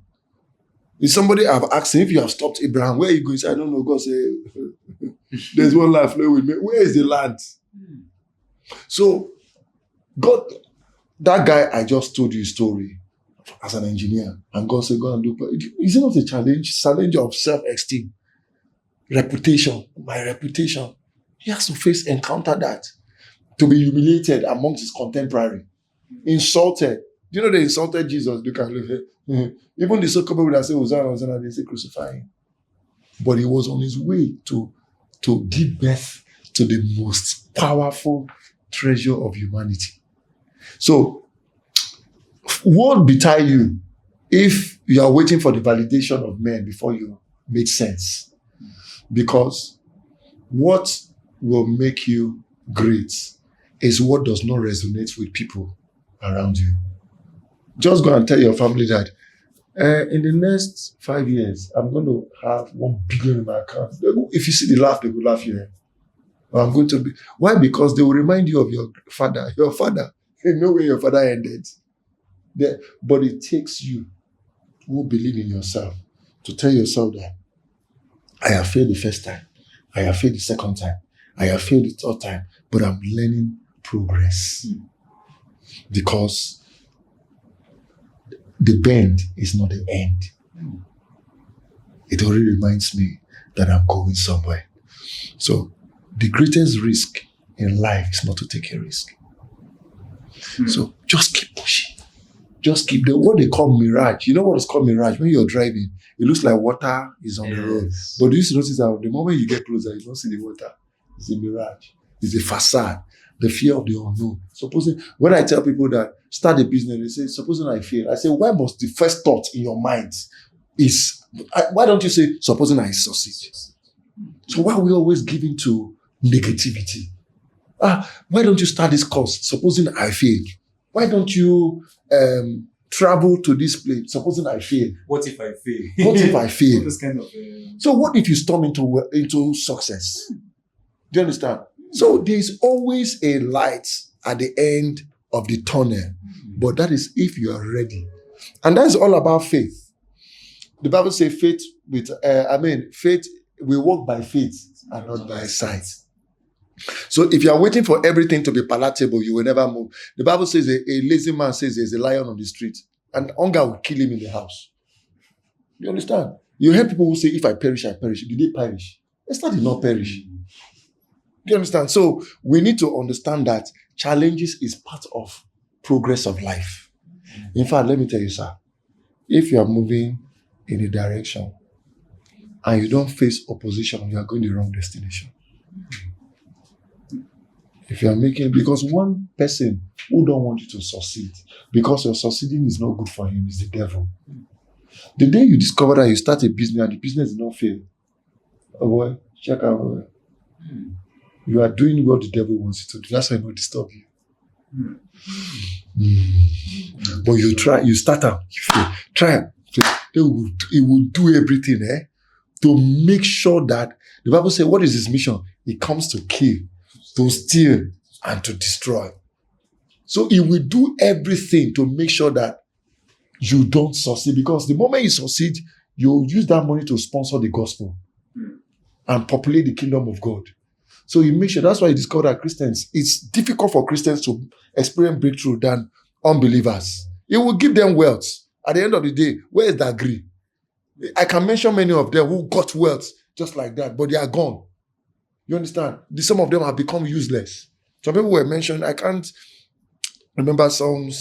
If somebody have asked him, if you have stopped Abraham, where are you going? He said, I don't know. God said, there's one life flowing with me. Where is the land? So, God, that guy I just told you a story as an engineer, and God said, go and do. Is it not a challenge? Challenge of self-esteem, reputation, my reputation. He has to encounter that, to be humiliated amongst his contemporary, insulted. Do you know they insulted Jesus? Look at even the so-called people that say Hosanna, they say crucify him. But he was on his way to give birth to the most powerful treasure of humanity. So, what betide you if you are waiting for the validation of men before you make sense? Because what will make you great is what does not resonate with people around you. Just go and tell your family that in the next 5 years, I'm going to have 1 billion in my account. If you see the laugh, they will laugh here. I'm going to be. Why? Because they will remind you of your father. Your father. You know where your father ended. But it takes you who believe in yourself to tell yourself that I have failed the first time. I have failed the second time. I have failed the third time. But I'm learning progress. Because the bend is not the end. It only reminds me that I'm going somewhere. So the greatest risk in life is not to take a risk. So just keep pushing. Just keep what they call mirage. You know what is called mirage? When you're driving, it looks like water is on the road. But you used to notice that the moment you get closer, you don't see the water. It's a mirage. It's a facade. The fear of the unknown. Supposing, when I tell people that start a business, they say, supposing I fail. I say, why must the first thought in your mind is, why don't you say, supposing I succeed? So why are we always giving to negativity? Why don't you start this course? Supposing I fail. Why don't you travel to this place? Supposing I fail. What if I fail? What if I fail? This kind of, So what if you storm into success? Do you understand? So there's always a light at the end of the tunnel, but that is if you are ready. And that's all about faith. The Bible says faith faith, we walk by faith and not by sight. So if you are waiting for everything to be palatable, you will never move. The Bible says a lazy man says there's a lion on the street and hunger will kill him in the house. You understand? You hear people who say, if I perish, I perish. Did they perish? Esther did not perish. Do you understand? So we need to understand that challenges is part of progress of life. In fact, let me tell you, sir, if you are moving in a direction and you don't face opposition, you are going the wrong destination. If you are because one person who don't want you to succeed, because your succeeding is not good for him, is the devil. The day you discover that you start a business and the business did not fail, oh boy, check out. You are doing what the devil wants you to do. That's why he will disturb you. But you try, you start out, you fail. Try it. He will do everything to make sure that the Bible says, what is his mission? He comes to kill, to steal, and to destroy. So he will do everything to make sure that you don't succeed, because the moment you succeed, you'll use that money to sponsor the gospel and populate the kingdom of God. So you make sure, that's why you discover that Christians, it's difficult for Christians to experience breakthrough than unbelievers. It will give them wealth. At the end of the day, where is the agree? I can mention many of them who got wealth just like that, but they are gone. You understand? Some of them have become useless. Some people were mentioned, I can't remember some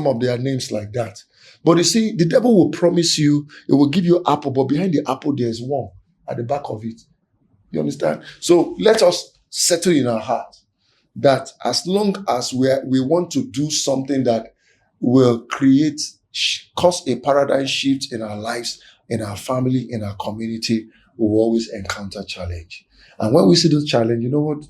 of their names like that. But you see, the devil will promise you, it will give you apple, but behind the apple, there's worm at the back of it. You understand? So let us settle in our heart that as long as we want to do something that will cause a paradigm shift in our lives, in our family, in our community, we will always encounter challenge. And when we see those challenge, you know what?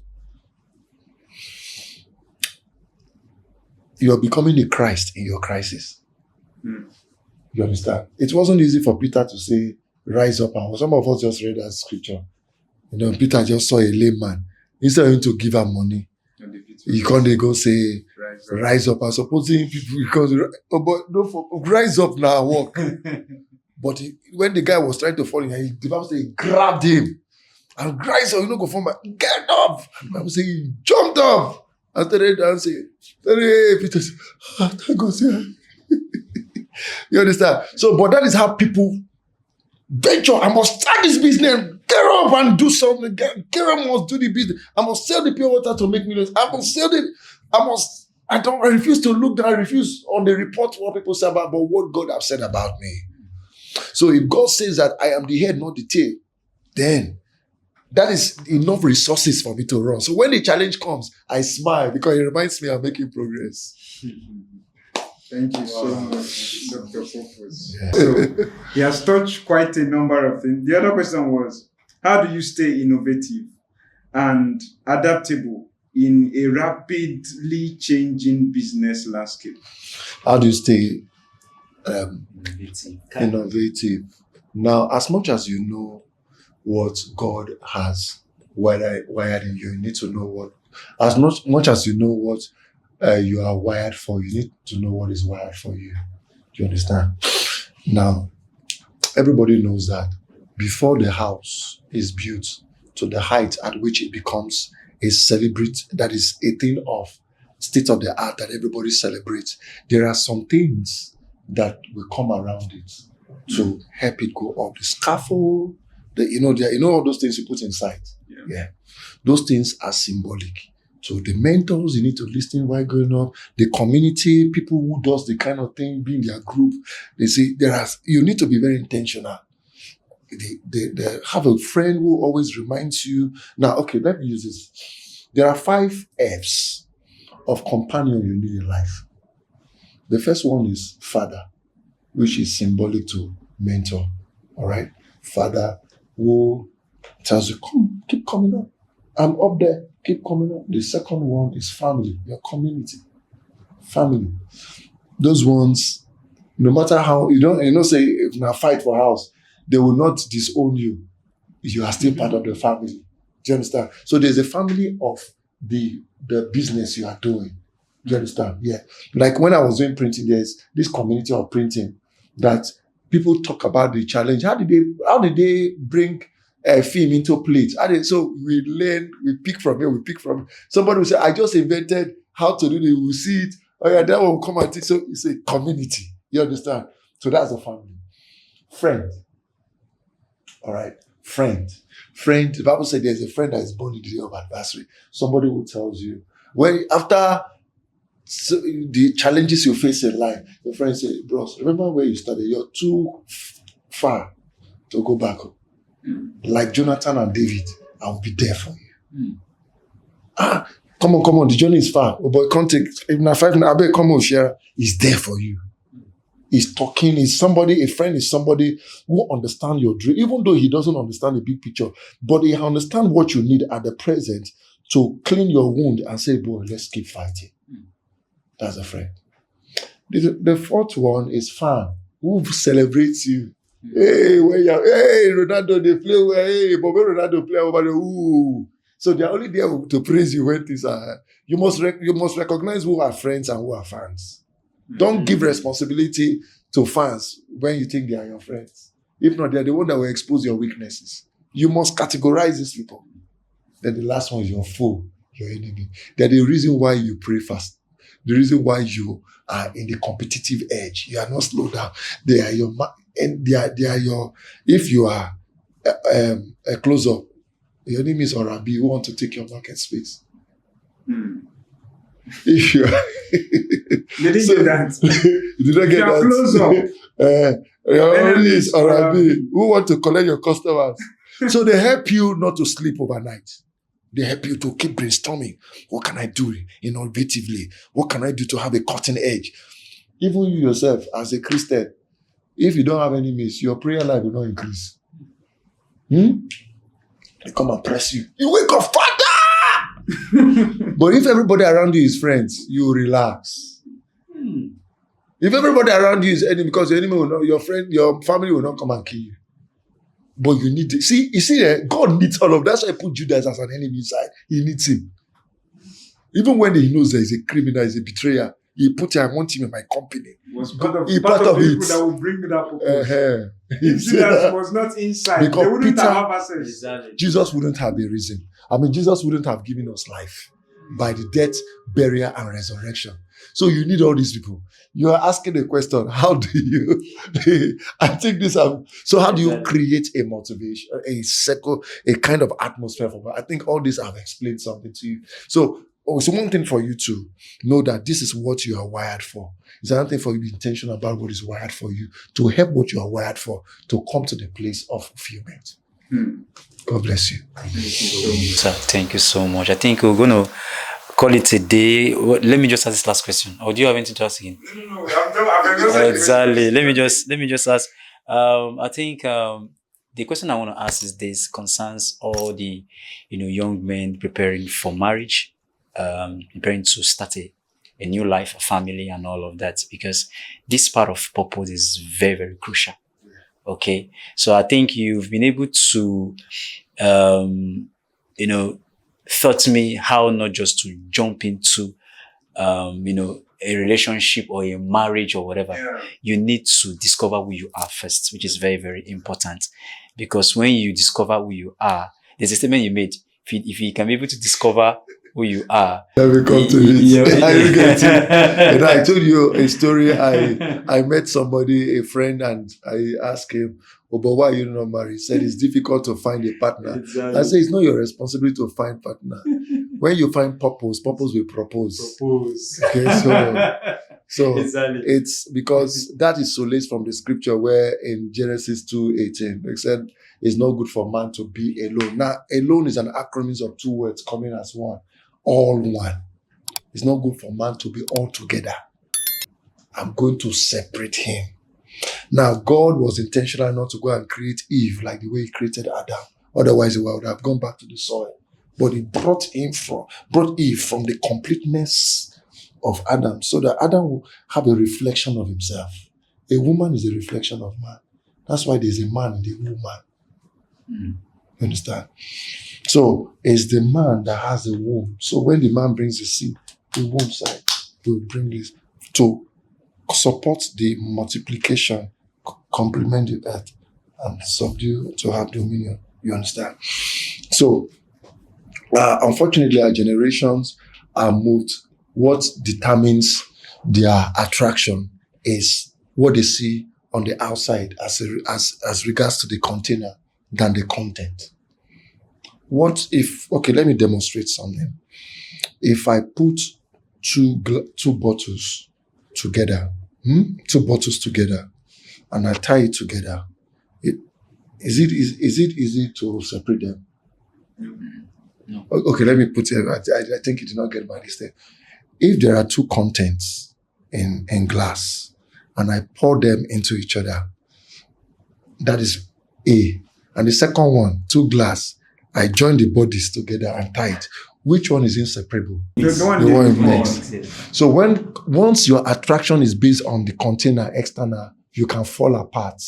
You are becoming the Christ in your crisis. You understand? It wasn't easy for Peter to say, rise up. And some of us just read that scripture. Peter just saw a lame man. Instead of him to give her money, he can't go say, rise up. I'm supposing people, because, rise up now and walk. But when the guy was trying to fall in, the Bible says he grabbed him. And rise up, go for get up. And the Bible says he jumped up. And started dancing. Hey, Peter said, thank God, sir. You understand? So, but that is how people venture. I must start this business. Get up and do something. Get up, must do the business. I must sell the pure water to make millions. I must sell it. I refuse to look down. I refuse on the report what people say about what God has said about me. So if God says that I am the head, not the tail, then that is enough resources for me to run. So when the challenge comes, I smile because it reminds me I'm making progress. Thank you so much, Dr. Popos. Yeah. So he has touched quite a number of things. The other question was, how do you stay innovative and adaptable in a rapidly changing business landscape? How do you stay innovative? Now, as much as you know what God has wired in you, you need to know what, as much as you know what you are wired for, you need to know what is wired for you. Do you understand? Now, everybody knows that before the house is built to the height at which it becomes a celebrate, that is a thing of state of the art that everybody celebrates, there are some things that will come around it to help it go up. The scaffold, all those things you put inside. Yeah. Those things are symbolic. So the mentors, you need to listen while going up. The community, people who does the kind of thing, be in their group, they say you need to be very intentional. They have a friend who always reminds you. Now, okay, let me use this. There are 5 F's of companion you need in life. The first one is father, which is symbolic to mentor. All right? Father who tells you, come, keep coming up. I'm up there, keep coming up. The second one is family, your community. Family. Those ones, no matter how, say, if you fight for house, they will not disown you. You are still part of the family. Do you understand? So there's a family of the business you are doing. Do you understand? Yeah. Like when I was doing printing, there's this community of printing that people talk about the challenge. How did they bring a film into plate? So we learn, we pick from here, we pick from somebody will say, I just invented how to do it. We'll see it. Oh yeah, that will come and teach. So it's a community. You understand? So that's a family. Friend. All right. Friend. The Bible said there's a friend that is born in the day of adversary. Somebody who tells you when after the challenges you face in life, your friend say, bros, remember where you started? You're too far to go back. Like Jonathan and David, I will be there for you. Come on, the journey is far. Oh boy, can't take even 5 minutes. I bet come on, share. He's there for you. He's talking, a friend is somebody who understands your dream, even though he doesn't understand the big picture, but he understands what you need at the present to clean your wound and say, boy, let's keep fighting. That's a friend. The fourth one is fan, who celebrates you. Hey, Ronaldo, they play well. Hey, but when Ronaldo play over there, ooh. So they're only there to praise you when things are. You must recognize who are friends and who are fans. Don't give responsibility to fans when you think they are your friends. If not, they're the one that will expose your weaknesses. You must categorize these people. Then the last one is your foe, your enemy. They're the reason why you pray fast. The reason why you are in the competitive edge. You are not slowed down. They are your, and they are your, if you are a close-up, your name is Orabi, who want to take your market space. If you are, They didn't get that. you did not get that. Close up. Your name is Orabi, who want to collect your customers. So they help you not to sleep overnight. They help you to keep brainstorming. What can I do innovatively? What can I do to have a cutting edge? Even you yourself, as a Christian, if you don't have enemies, your prayer life will not increase. They come and press you. You wake up, Father! But if everybody around you is friends, you relax. If everybody around you is enemy, because your enemy will not, your family will not come and kill you. But you need to see, God needs all of that. That's why I put Judas as an enemy inside. He needs him. Even when he knows there is a criminal, is a betrayer, he put him, I want him in my company. Was part of He the part of people it. that will bring that purpose. He If said Judas that was not inside, because they wouldn't Peter- have access. Exactly. Jesus wouldn't have a reason. Jesus wouldn't have given us life by the death, burial, and resurrection. So you need all these people. You are asking a question. How do you? I think this. So how do you create a motivation, a kind of atmosphere for? I think all this I've explained something to you. So it's one thing for you to know that this is what you are wired for. It's another thing for you to be intentional about what is wired for you, to help what you are wired for to come to the place of fulfillment. God bless you. Sir, thank you so much. I think we're going to call it a day. Let me just ask this last question. Or do you have anything to ask again? No, I'm just Exactly. Let me just ask. I think the question I want to ask is this: concerns all the young men preparing for marriage, preparing to start a new life, a family, and all of that, because this part of purpose is very, very crucial. Okay, so I think you've been able to, taught me how not just to jump into, a relationship or a marriage or whatever. Yeah. You need to discover who you are first, which is very, very important. Because when you discover who you are, there's a statement you made. If you can be able to discover who you are, Let me come to it. I will get it. And I told you a story. I met somebody, a friend, and I asked him, "Oh, but why are you not married?" He said it's difficult to find a partner. Exactly. I said it's not your responsibility to find partner. When you find purpose will propose. Okay, so Exactly. it's because that is solace from the scripture where in Genesis 2:18 it said it's not good for man to be alone. Now, alone is an acronym of two words coming as one. All one. It's not good for man to be all together. I'm going to separate him. Now, God was intentional not to go and create Eve like the way he created Adam. Otherwise, he would have gone back to the soil. But he brought Eve from the completeness of Adam so that Adam will have a reflection of himself. A woman is a reflection of man. That's why there's a man in the woman. You understand? So it's the man that has the womb. So when the man brings the seed, the womb side will bring this to support the multiplication, complement the earth, and subdue to have dominion. You understand? So unfortunately, our generations are moved. What determines their attraction is what they see on the outside as regards to the container than the content. What if, okay, let me demonstrate something. If I put two bottles together, two bottles together, and I tie it together, is it easy to separate them? No. Okay, let me put it. I think you did not get my mistake. If there are two contents in glass, and I pour them into each other, that is A. And the second one, two glass, I join the bodies together and tie it. Which one is inseparable? The one The one next. next. So once your attraction is based on the container external, you can fall apart.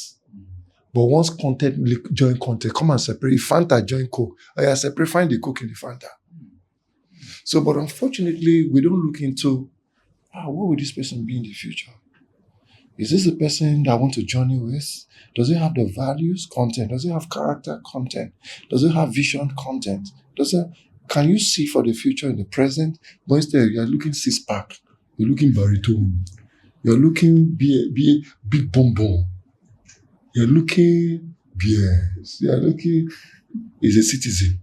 But once content join content, come and separate. If Fanta join Coke, I separate, find the Coke in the Fanta. So, but unfortunately, we don't look into what will this person be in the future? Is this the person that I want to journey with? Does it have the values content? Does it have character content? Does it have vision content? Can you see for the future in the present? But instead, you're looking six-pack, you're looking baritone, you're looking big boom boom. You're looking BS. You're looking is a citizen.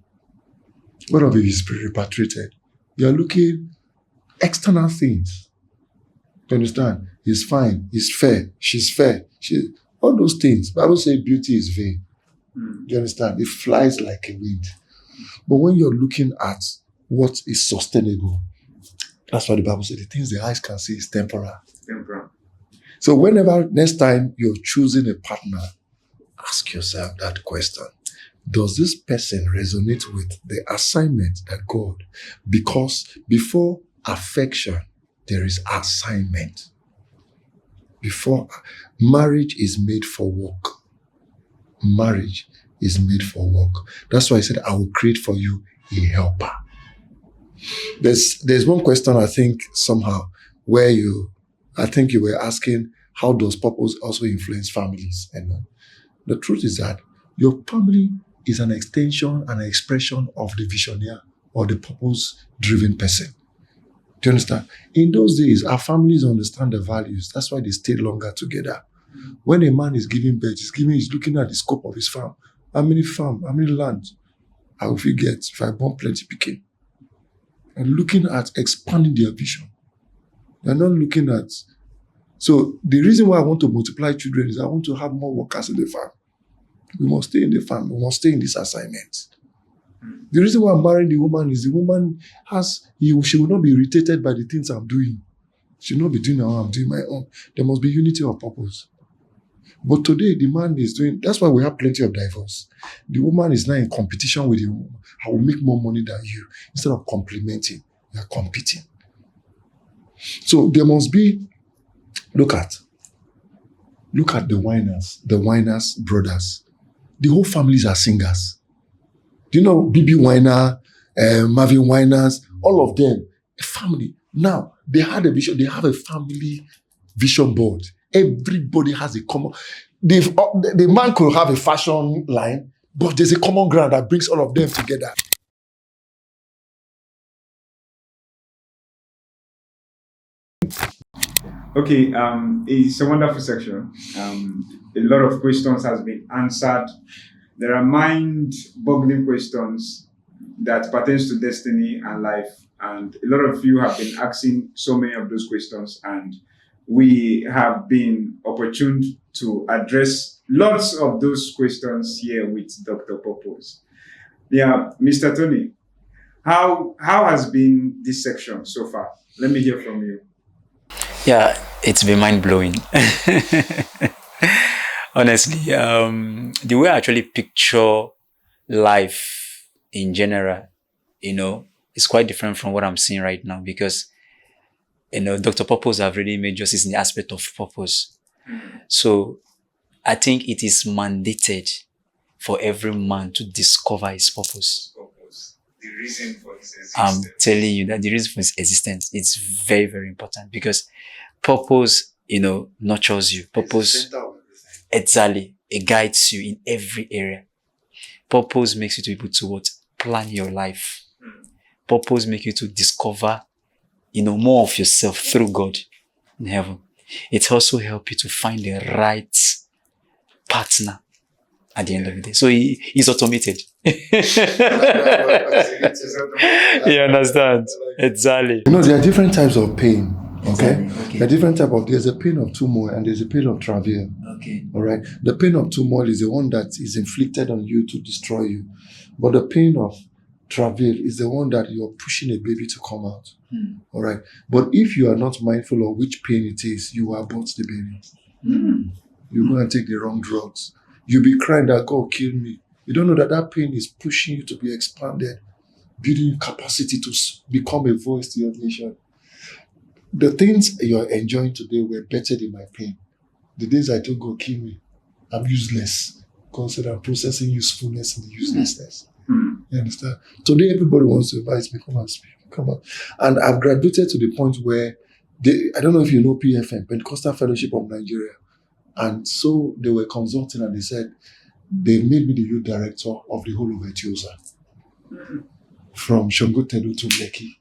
What of if he's repatriated? You're looking external things. You understand? He's fine. He's fair. She's fair. All those things. Bible says beauty is vain. You understand? It flies like a wind. But when you're looking at what is sustainable, that's what the Bible says. The things the eyes can see is temporal. So whenever next time you're choosing a partner, ask yourself that question. Does this person resonate with the assignment that God? Because before affection, there is assignment. Before marriage is made for work. Marriage is made for work. That's why I said I will create for you a helper. There's one question I think somehow where I think you were asking, how does purpose also influence families? And the truth is that your family is an extension and an expression of the visionaire or the purpose-driven person. Do you understand? In those days, our families understand the values. That's why they stay longer together. When a man is giving birth, he's looking at the scope of his farm. How many land I will get if I born plenty picking? And looking at expanding their vision. They're not looking at. So the reason why I want to multiply children is I want to have more workers in the farm. We must stay in the farm. We must stay in this assignment. The reason why I'm marrying the woman is the woman she will not be irritated by the things I'm doing. She will not be doing her own, I'm doing my own. There must be unity of purpose. But today, the man is doing, that's why we have plenty of divorce. The woman is now in competition with the woman. I will make more money than you. Instead of complementing, you are competing. So there must be, look at the Winers brothers. The whole families are singers. Do you know B.B. Winer, Marvin Winers, all of them, a family. Now, they had a vision, they have a family vision board. Everybody has a common, the man could have a fashion line, but there's a common ground that brings all of them together. Okay, it's a wonderful section. A lot of questions has been answered. There are mind-boggling questions that pertains to destiny and life, and a lot of you have been asking so many of those questions, and we have been opportune to address lots of those questions here with Dr. Purpose. Yeah, Mr. Tony, how has been this section so far? Let me hear from you. Yeah, it's been mind-blowing. Honestly, the way I actually picture life in general, is quite different from what I'm seeing right now because, Dr. Purpose have really made justice in the aspect of purpose. So I think it is mandated for every man to discover his purpose. The reason for his existence. I'm telling you that the reason for his existence, it's very, very important, because purpose, nurtures you. Purpose, exactly, it guides you in every area. Purpose makes you to be able to plan your life. Purpose makes you to discover, more of yourself through God in heaven. It also helps you to find the right partner at the end of the day. So he's automated. You understand? Exactly. There are different types of pain. Okay? Okay. There are different type of. There's a pain of turmoil and there's a pain of travail. Okay. All right. The pain of turmoil is the one that is inflicted on you to destroy you, but the pain of travail is the one that you're pushing a baby to come out. All right. But if you are not mindful of which pain it is, you will abort the baby. You go and take the wrong drugs. You'll be crying that God killed me. You don't know that pain is pushing you to be expanded, building capacity to become a voice to your nation. The things you're enjoying today were better than my pain. The days I told God, kill me, I'm useless. God said, I'm processing usefulness in the uselessness. You understand? Today, everybody wants to invite me, come and speak, come on. And I've graduated to the point where, I don't know if you know PFN, Pentecostal Fellowship of Nigeria. And so they were consulting and they said, they made me the youth director of the whole of Etiosa. From Shongotedo to Lekki.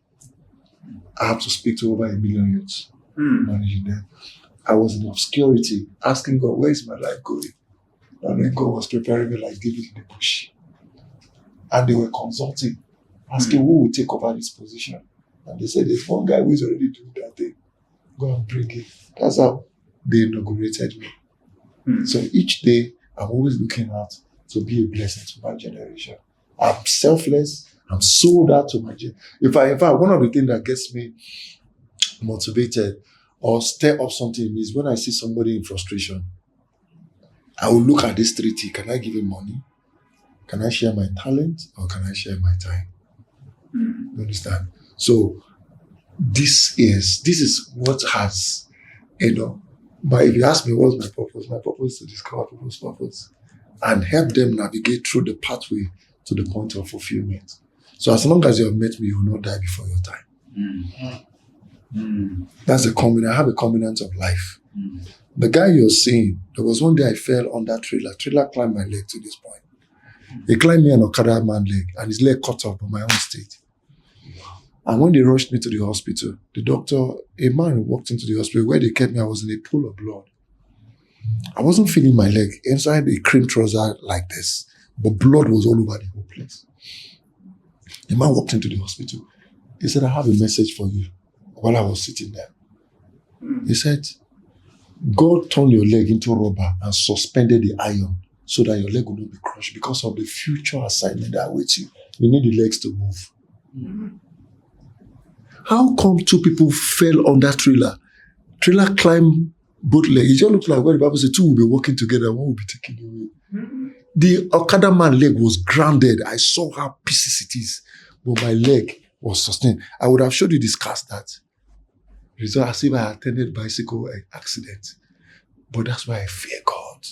I have to speak to over 1 million youths, managing them. I was in obscurity, asking God, where is my life going? And then God was preparing me like David in the bush. And they were consulting, asking who will take over this position. And they said, there's one guy who is already doing that thing. Go and bring him. That's how they inaugurated me. So each day, I'm always looking out to be a blessing to my generation. I'm selfless. I'm sold out to my generation. In fact, one of the things that gets me motivated or stir up something in me is when I see somebody in frustration. I will look at this 3T. Can I give him money? Can I share my talent? Or can I share my time? You understand? So this is what has, but if you ask me what's my purpose is to discover people's purpose and help them navigate through the pathway to the point of fulfillment. So as long as you have met me, you will not die before your time. That's a covenant. I have a covenant of life. The guy you're seeing, there was one day I fell on that trailer. Trailer climbed my leg to this point. He climbed me an Okada man leg and his leg cut off by my own state. And when they rushed me to the hospital, a man walked into the hospital where they kept me. I was in a pool of blood. I wasn't feeling my leg inside a cream trouser like this, but blood was all over the whole place. The man walked into the hospital. He said, I have a message for you while I was sitting there. He said, God turned your leg into rubber and suspended the iron so that your leg will not be crushed because of the future assignment that awaits you. You need the legs to move. How come 2 people fell on that trailer? Trailer climbed both legs. It just looked like when the Bible says 2 will be walking together, 1 will be taken away. The Okada man leg was grounded. I saw how pieces it is, but my leg was sustained. I would have showed you this cast that. It's as if I attended bicycle accident. But that's why I fear God.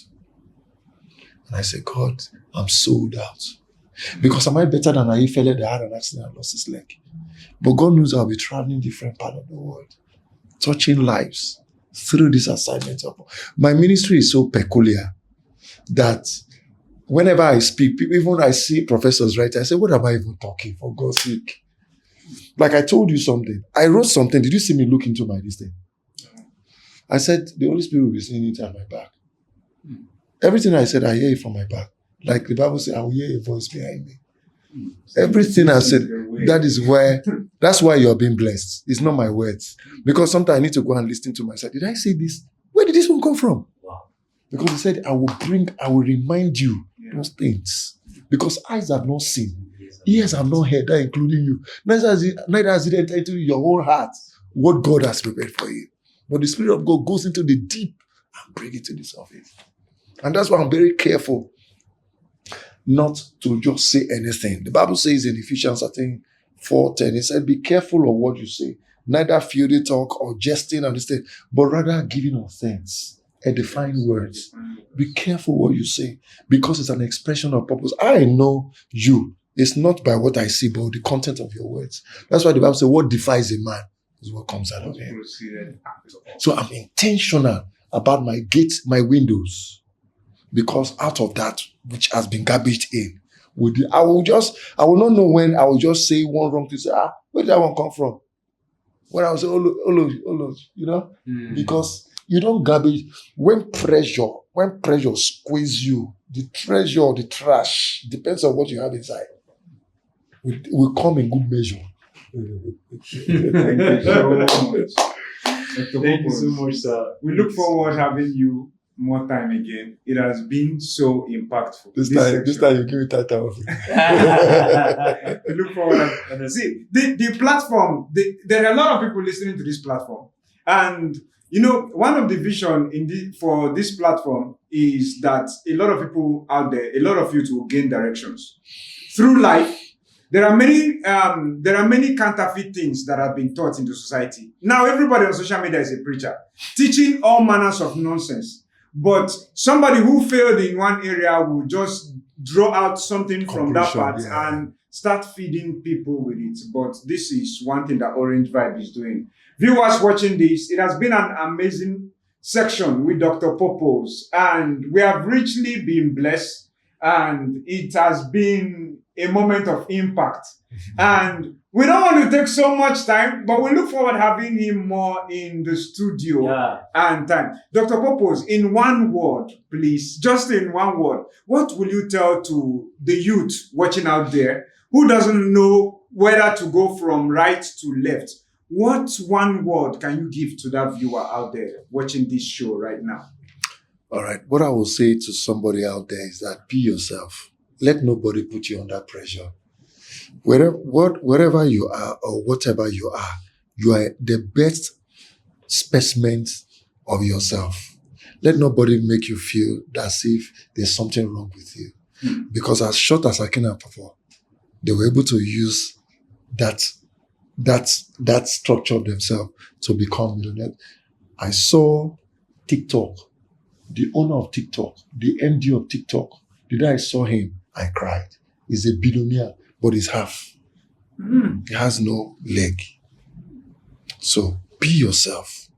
And I say, God, I'm sold out. Because am I better than a fella that had an accident and lost his leg? But God knows I'll be traveling different parts of the world, touching lives through this assignment. My ministry is so peculiar that whenever I speak, even when I see professors write, I say, what am I even talking, for God's sake? Like I told you something. I wrote something. Did you see me look into my this thing? I said, the Holy Spirit will be saying it at my back. Everything I said, I hear it from my back. Like the Bible says, I will hear a voice behind me. Everything I said, that's why you're being blessed. It's not my words. Because sometimes I need to go and listen to myself. Did I say this? Where did this one come from? Wow. Because he said, I will remind you those things. Because eyes have not seen, ears have not heard, that including you. Neither has it entered into your whole heart what God has prepared for you. But the Spirit of God goes into the deep and brings it to the surface. And that's why I'm very careful not to just say anything. The Bible says in Ephesians, I think, 4:10, it said, be careful of what you say, neither filthy talk or jesting and this thing, but rather giving of thanks edifying words. Be careful what you say because it's an expression of purpose. I know you. It's not by what I see, but the content of your words. That's why the Bible says, what defies a man is what comes out of him. So I'm intentional about my gates, my windows, because out of that which has been garbaged in, I will not know when I will just say one wrong thing, say, where did that one come from? When I will say, because you don't garbage. When pressure squeeze you, the treasure or the trash, depends on what you have inside, will come in good measure. Thank you so much. Thank you so much, sir. We look forward having you more time again. It has been so impactful. This time you give me title. We look forward. See, the platform, there are a lot of people listening to this platform. And, one of the vision for this platform is that a lot of people out there, a lot of youth will gain directions. Through life, there are many counterfeit things that have been taught into society. Now, everybody on social media is a preacher, teaching all manners of nonsense. But somebody who failed in one area will just draw out something from that part and start feeding people with it. But this is one thing that Orange Vibe is doing. Viewers watching this, it has been an amazing section with Dr. Purpose, and we have richly been blessed, and it has been a moment of impact. And we don't want to take so much time, but we look forward to having him more in the studio and time. Dr. Purpose, in one word, please, just in one word, what will you tell to the youth watching out there who doesn't know whether to go from right to left? What one word can you give to that viewer out there watching this show right now? All right. What I will say to somebody out there is that be yourself. Let nobody put you under pressure. Wherever you are or whatever you are the best specimen of yourself. Let nobody make you feel as if there's something wrong with you. Because as short as I can perform, they were able to use that structure of themselves to become millionaires. I saw TikTok, the owner of TikTok, the MD of TikTok. The day I saw him, I cried. He's a billionaire, but he's half. He has no leg. So be yourself.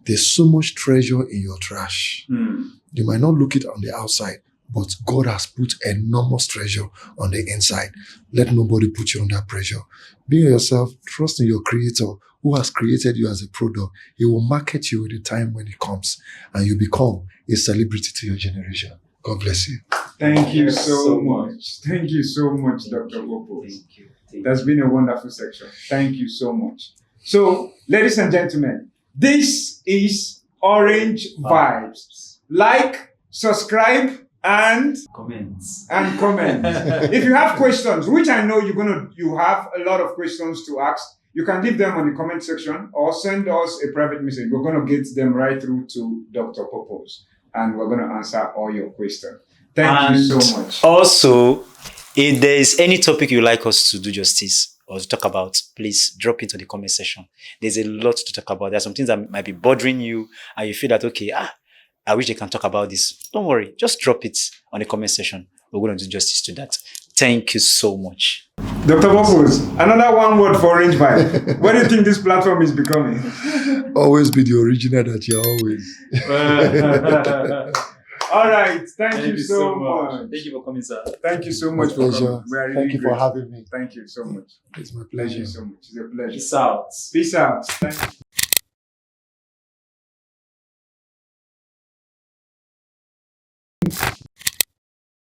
There's so much treasure in your trash. You might not look it on the outside, but God has put enormous treasure on the inside. Let nobody put you under pressure. Be yourself. Trust in your Creator who has created you as a product. He will market you at the time when it comes, and you become a celebrity to your generation. God bless you. Thank you so much. Thank you so much, Dr. Purpose. Thank you. That's been a wonderful section. Thank you so much. So, ladies and gentlemen, this is Orange Vibes. Like, subscribe, and Comments. If you have questions, which I know you have a lot of questions to ask, you can leave them on the comment section or send us a private message. We're going to get them right through to Dr. Purpose, and we're going to answer all your questions. Thank you so much. Also, if there is any topic you'd like us to do justice or to talk about, please drop into the comment section. There's a lot to talk about. There are some things that might be bothering you and you feel that, okay, I wish they can talk about this. Don't worry. Just drop it on the comment section. We're going to do justice to that. Thank you so much. Dr. Purpose, another one word for Orange Vibe. What do you think this platform is becoming? Always be the original that you're always. All right. Thank you so much. Thank you for coming, sir. Thank you so much My for pleasure. coming. We are really Thank you for grateful. having me. Thank you so much. It's my Thank pleasure. you so much. It's a pleasure. Peace out. Peace out. Thank you.